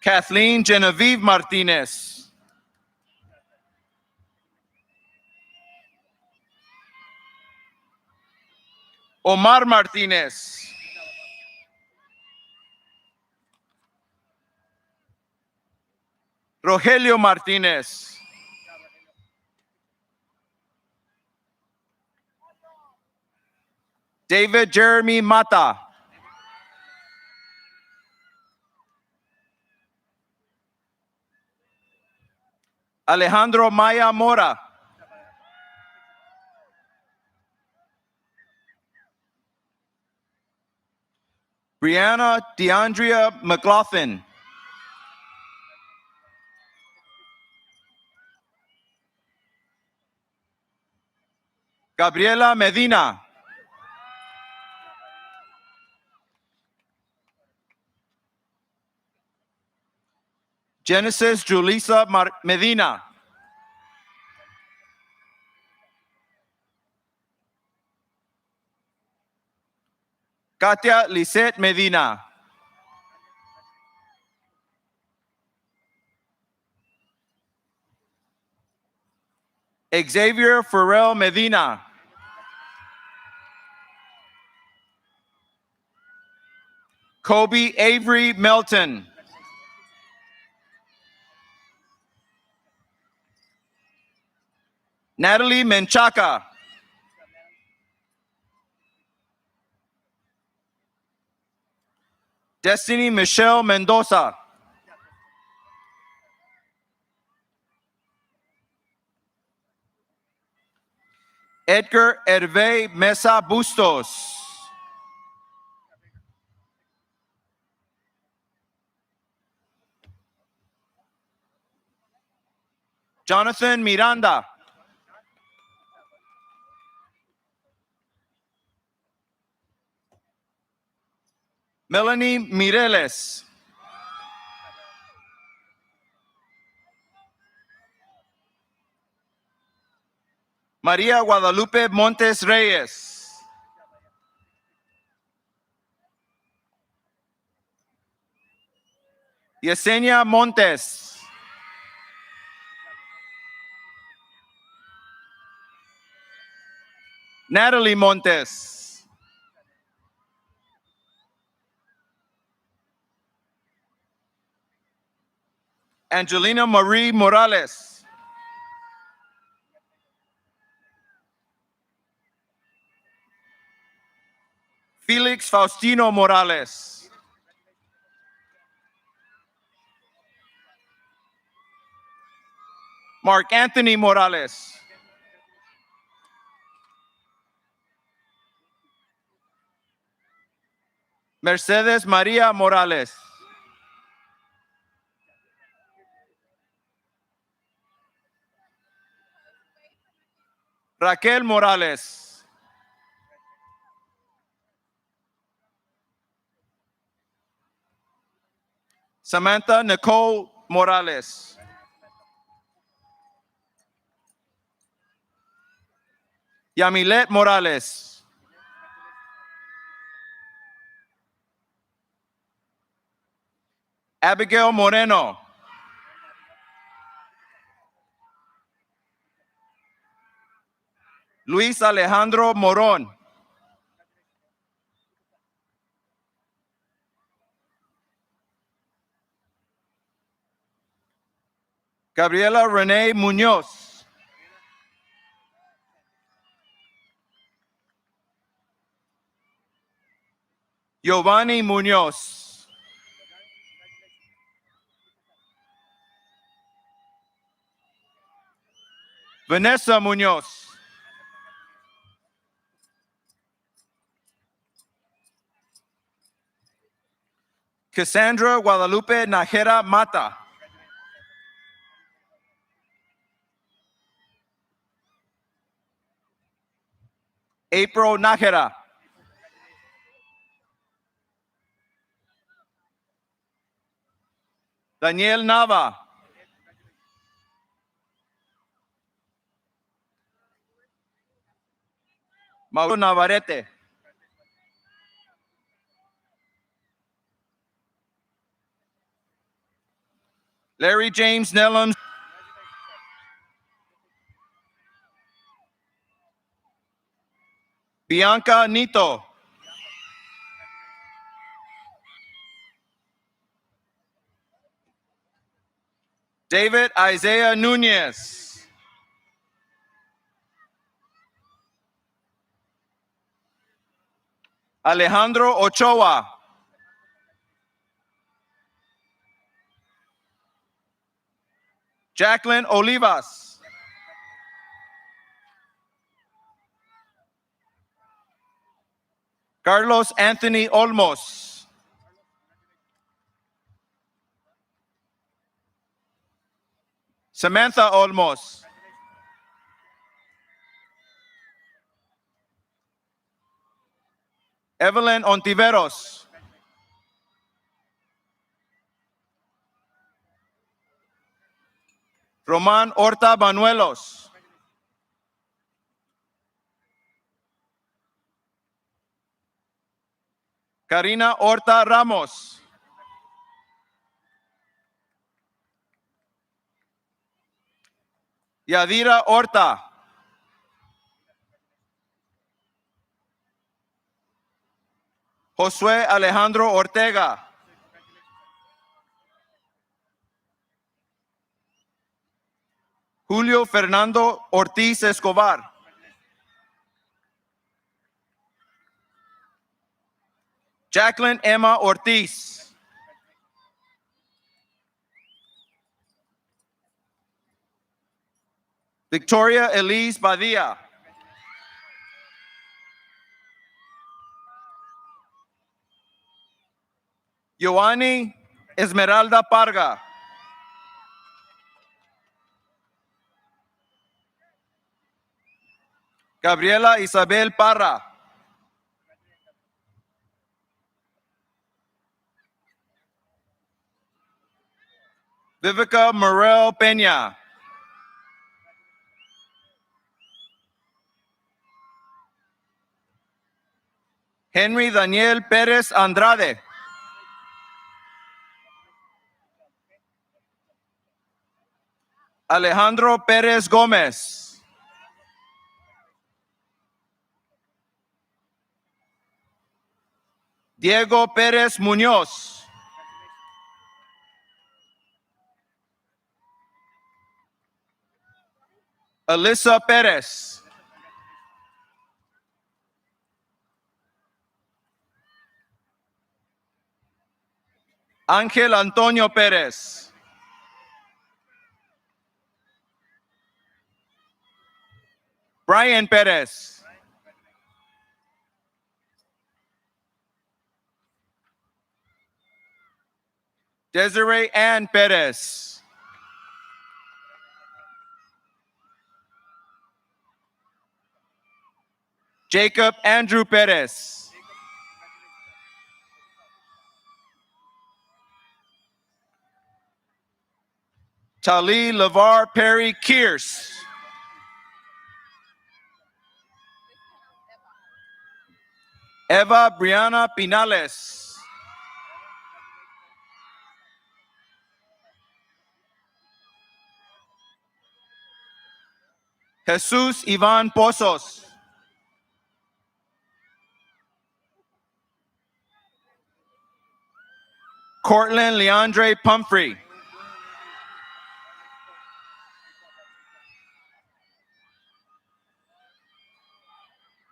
Kathleen Genevieve Martínez. Omar Martínez. Rogelio Martínez. David Jeremy Mata. Alejandro Maya Mora. Brianna DeAndrea McLaughlin. Gabriela Medina. Genesis Julissa Medina. Katia Lisette Medina. Xavier Farrell Medina. Kobe Avery Melton. Natalie Menchaca. Destiny Michelle Mendoza. Edgar Hervé Mesa Bustos. Jonathan Miranda. Melanie Mireles. María Guadalupe Montes Reyes. Yesenia Montes. Natalie Montes. Angelina Marie Morales. Felix Faustino Morales. Mark Anthony Morales. Mercedes María Morales. Raquel Morales. Samantha Nicole Morales. Yamilet Morales. Abigail Moreno. Luis Alejandro Morón. Gabriela Renee Muñoz. Giovanni Muñoz. Vanessa Muñoz. Cassandra Guadalupe Najera Mata. April Najera. Daniel Nava. Mauro Navarrete. Larry James Nellums. Bianca Nito. David Isaiah Nunez. Alejandro Ochoa. Jacqueline Olivas. Carlos Anthony Olmos. Samantha Olmos. Evelyn Ontiveros. Roman Horta Banuelos. Karina Horta Ramos. Yadira Horta. Josué Alejandro Ortega. Julio Fernando Ortiz Escobar. Jacqueline Emma Ortiz. Victoria Elise Badia. Yoani Esmeralda Parga. Gabriela Isabel Parra. Vivica Morel Peña. Henry Daniel Pérez Andrade. Alejandro Pérez Gómez. Diego Pérez Muñoz. Alyssa Pérez. Ángel Antonio Pérez. Brian Pérez. Desiree Ann Pérez. Jacob Andrew Pérez. Tali LeVar Perry Kearse. Eva Brianna Pinales. Jesus Ivan Pozos. Cortland Leandre Pumphrey.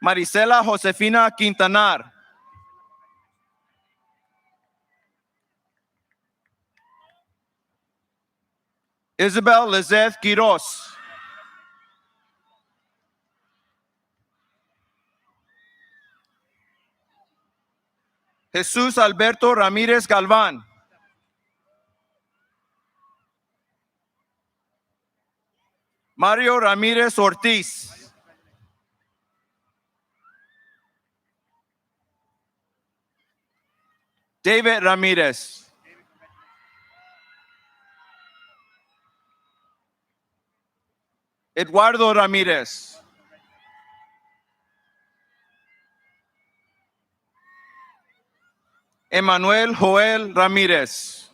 Marisela Josefina Quintanar. Isabel Lizeth Quiroz. Jesus Alberto Ramírez Galván. Mario Ramírez Ortiz. David Ramírez. Eduardo Ramírez. Emanuel Joel Ramírez.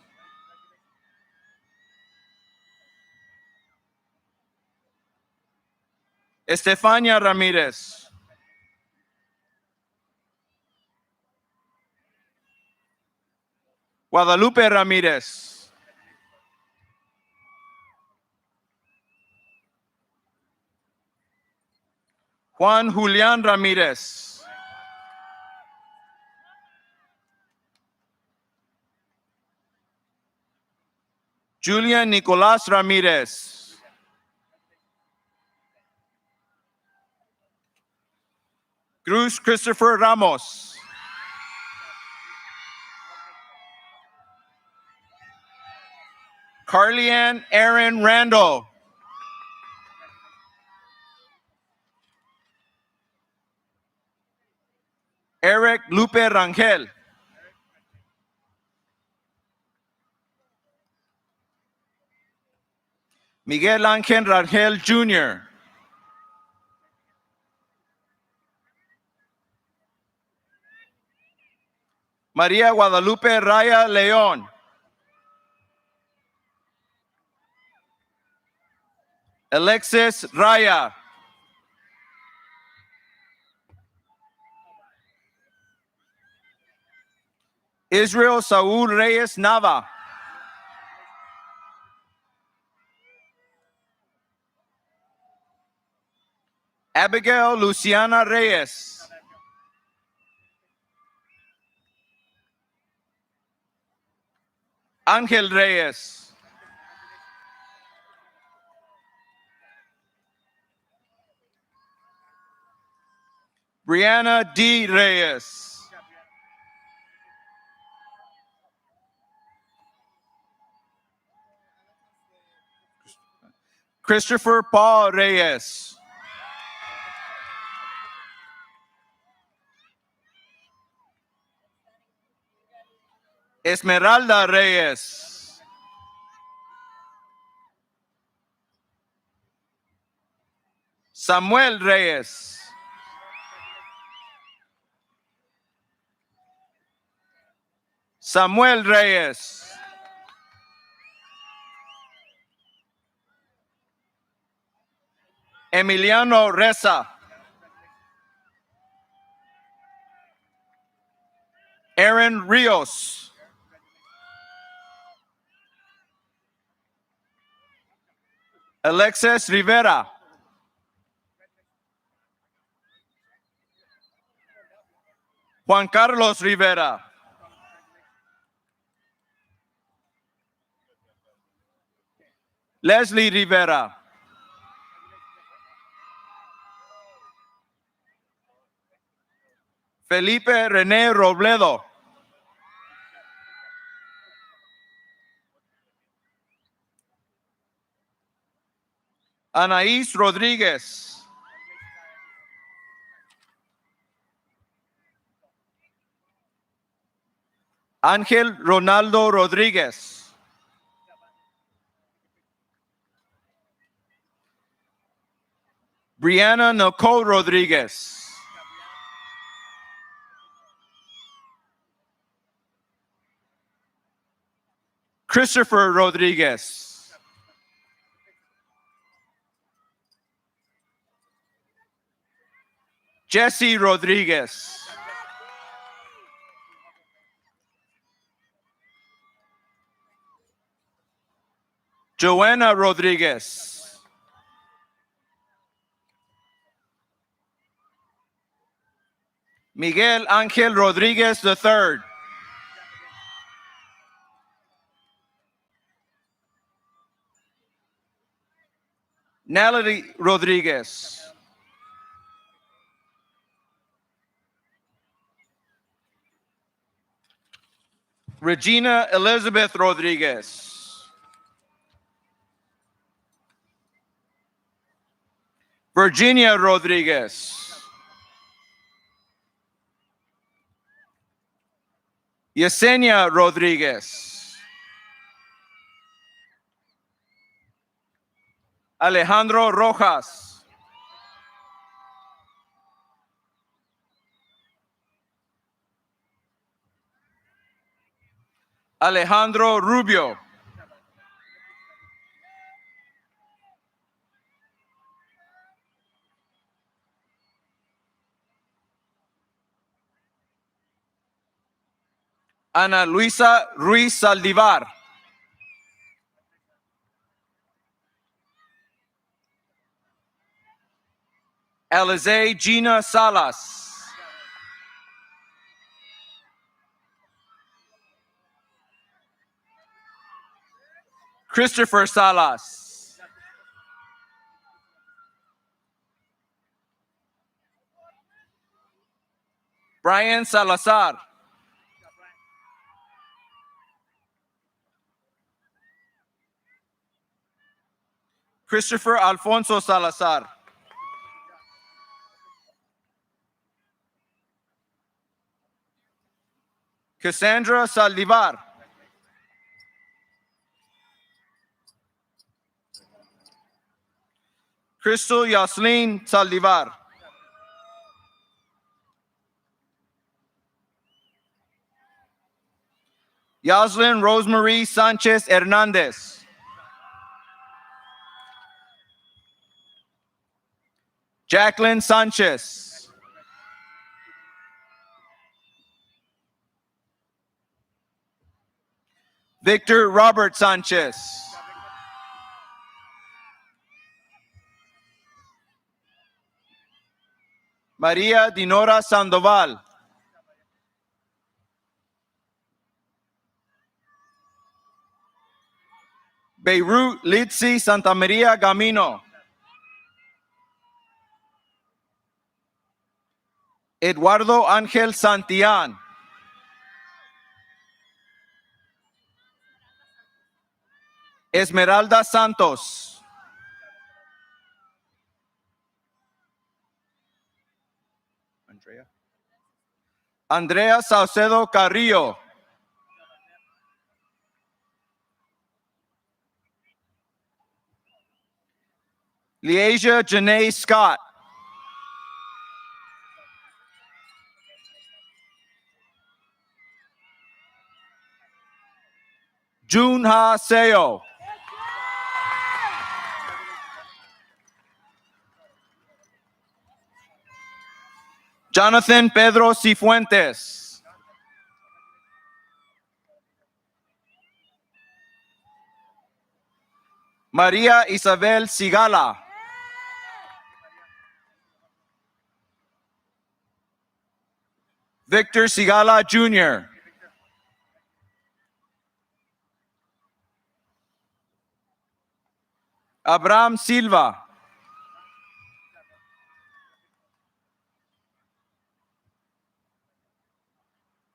Estefania Ramírez. Guadalupe Ramírez. Juan Julián Ramírez. Julian Nicolás Ramírez. Cruz Christopher Ramos. Carlianne Aaron Randall. Eric Lupe Rangel. Miguel Ángel Rangel Jr. María Guadalupe Raya León. Alexis Raya. Israel Saúl Reyes Nava. Abigail Luciana Reyes. Ángel Reyes. Brianna D. Reyes. Christopher Paul Reyes. Esmeralda Reyes. Samuel Reyes. Samuel Reyes. Emiliano Reza. Aaron Rios. Alexis Rivera. Juan Carlos Rivera. Leslie Rivera. Felipe René Robledo. Anaís Rodríguez. Ángel Ronaldo Rodríguez. Brianna Nicole Rodríguez. Christopher Rodríguez. Jesse Rodríguez. Joanna Rodríguez. Miguel Ángel Rodríguez III. Natalie Rodríguez. Regina Elizabeth Rodríguez. Virginia Rodríguez. Yesenia Rodríguez. Alejandro Rojas. Alejandro Rubio. Ana Luisa Ruiz Saldivar. Alize Gina Salas. Christopher Salas. Brian Salazar. Christopher Alfonso Salazar. Cassandra Saldivar. Crystal Yaslin Saldivar. Yaslin Rosemary Sanchez Hernandez. Jacqueline Sanchez. Victor Robert Sanchez. María Dinora Sandoval. Beirut Litsi Santa Maria Gamino. Eduardo Ángel Santillan. Esmeralda Santos. Andrea Saucedo Carrillo. Leasia Janae Scott. Junha Seo. Jonathan Pedro Cifuentes. Maria Isabel Sigala. Victor Sigala Jr. Abraham Silva.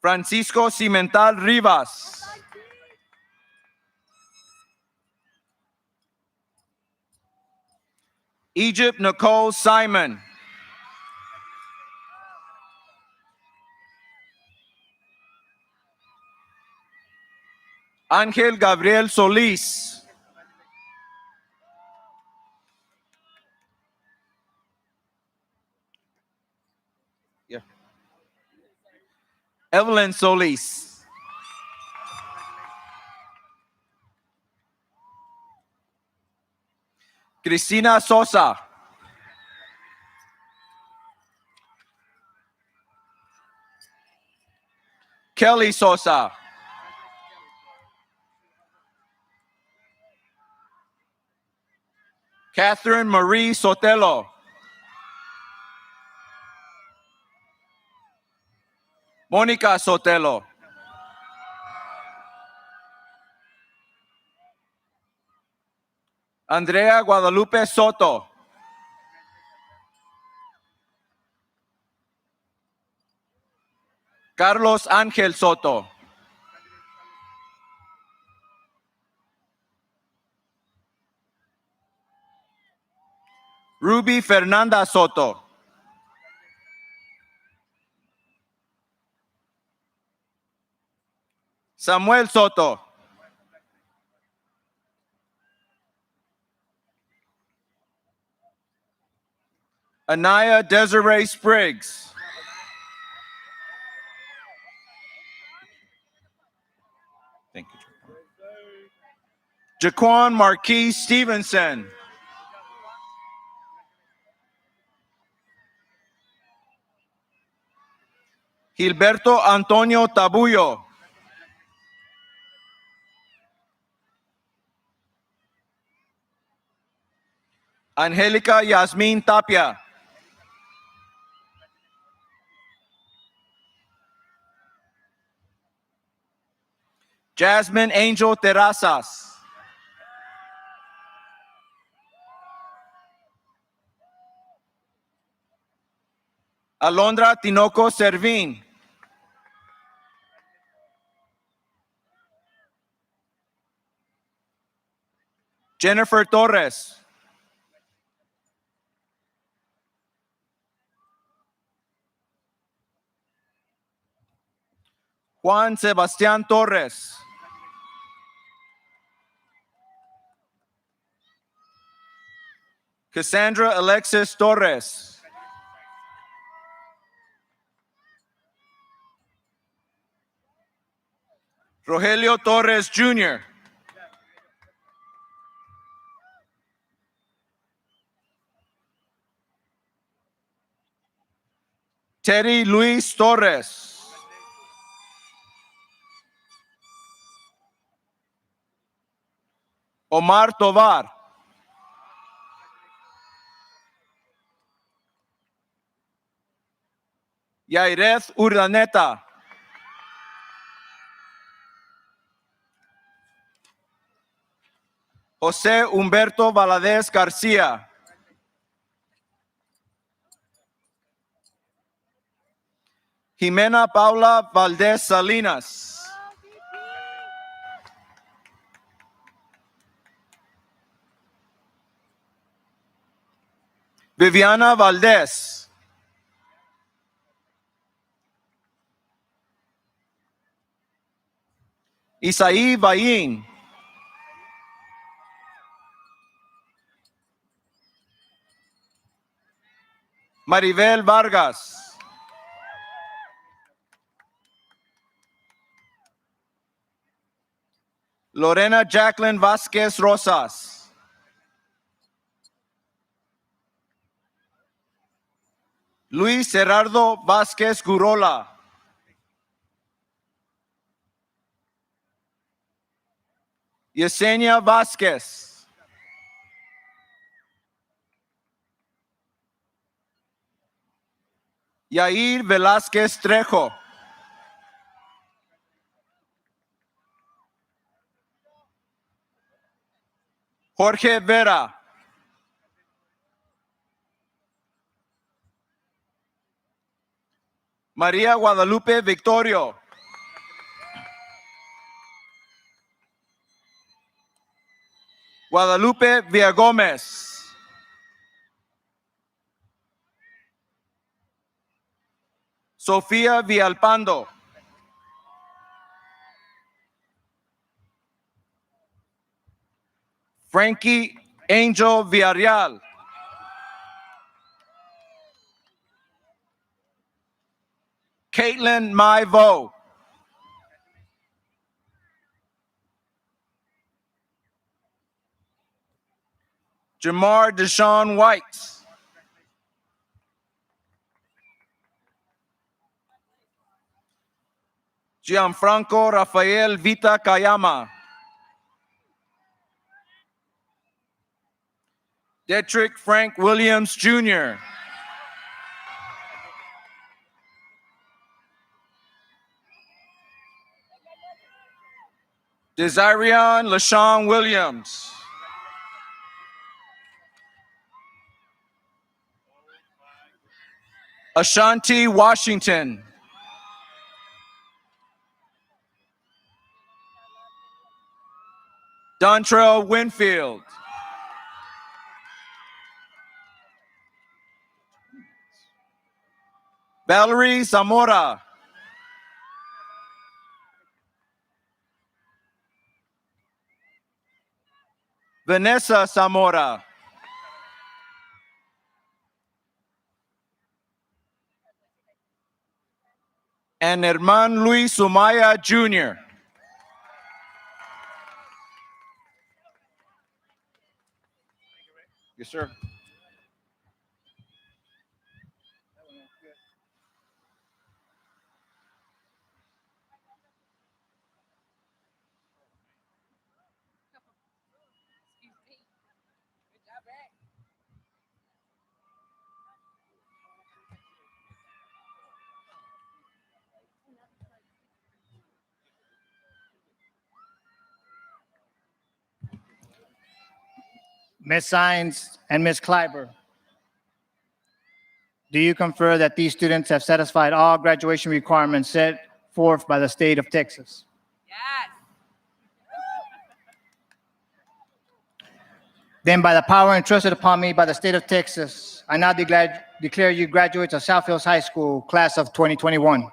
Francisco Cimental Rivas. Egypt Nicole Simon. Ángel Gabriel Solís. Yeah. Evelyn Solís. Cristina Sosa. Kelly Sosa. Catherine Marie Sotelo. Mónica Sotelo. Andrea Guadalupe Soto. Carlos Ángel Soto. Ruby Fernanda Soto. Samuel Soto. Anaya Desiree Spriggs. Thank you. Jaquan Marquis Stevenson. Gilberto Antonio Tabuyo. Angélica Yasmin Tapia. Jasmine Angel Terrazas. Alondra Tinoco Servin. Jennifer Torres. Juan Sebastián Torres. Cassandra Alexis Torres. Rogelio Torres Jr. Teddy Luis Torres. Omar Tovar. Yaireth Urdaneta. José Humberto Valadez García. Jimena Paula Valdez Salinas. Viviana Valdez. Isaí Bayin. Maribel Vargas. Lorena Jacqueline Vasquez Rosas. Luis Gerardo Vasquez Gurola. Yesenia Vasquez. Yair Velázquez Trejo. Jorge Vera. María Guadalupe Victorio. Guadalupe Villagómez. Sofía Villalpando. Frankie Angel Villarreal. Caitlin Maivo. Jamar Deshaun White. Gianfranco Rafael Vita Kayama. Detrick Frank Williams Jr. Desirion LaShawn Williams. Ashanti Washington. Dontrell Winfield. Valerie Zamora. Vanessa Zamora. And Herman Luis Sumaya Jr. Yes, sir. Ms. Sines and Ms. Kleiber, do you confer that these students have satisfied all graduation requirements set forth by the state of Texas? Yes. Then by the power entrusted upon me by the state of Texas, I now declare you graduates of South Hills High School, class of 2021.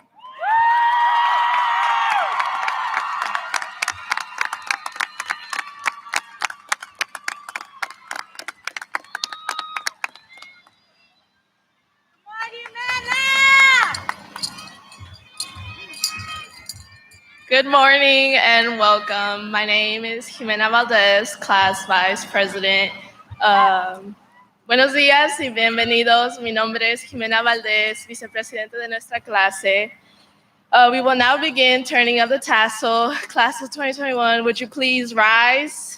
Good morning and welcome. My name is Jimena Valdez, class vice president. Buenos días y bienvenidos. Mi nombre es Jimena Valdez, vicepresidente de nuestra clase. We will now begin turning of the tassel. Class of 2021, would you please rise?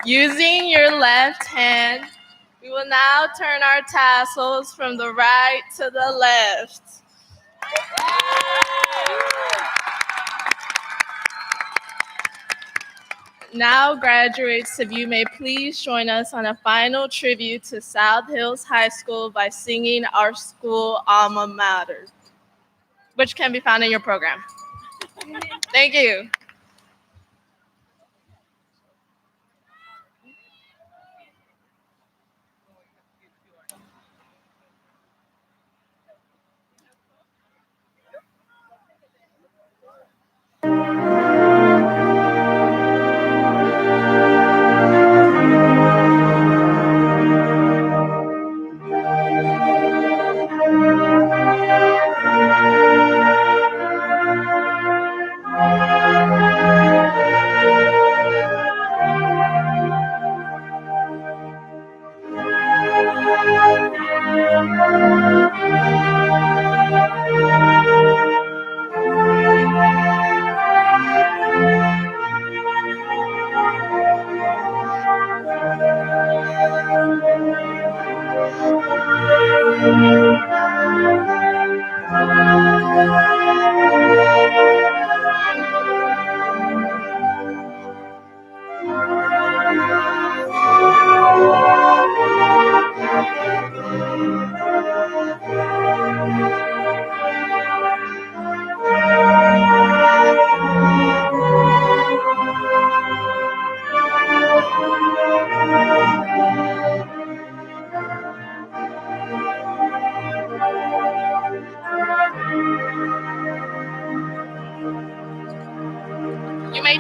Using your left hand, we will now turn our tassels from the right to the left. Now, graduates, if you may please join us on a final tribute to South Hills High School by singing our school alma mater, which can be found in your program. Thank you.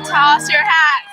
toss your hats.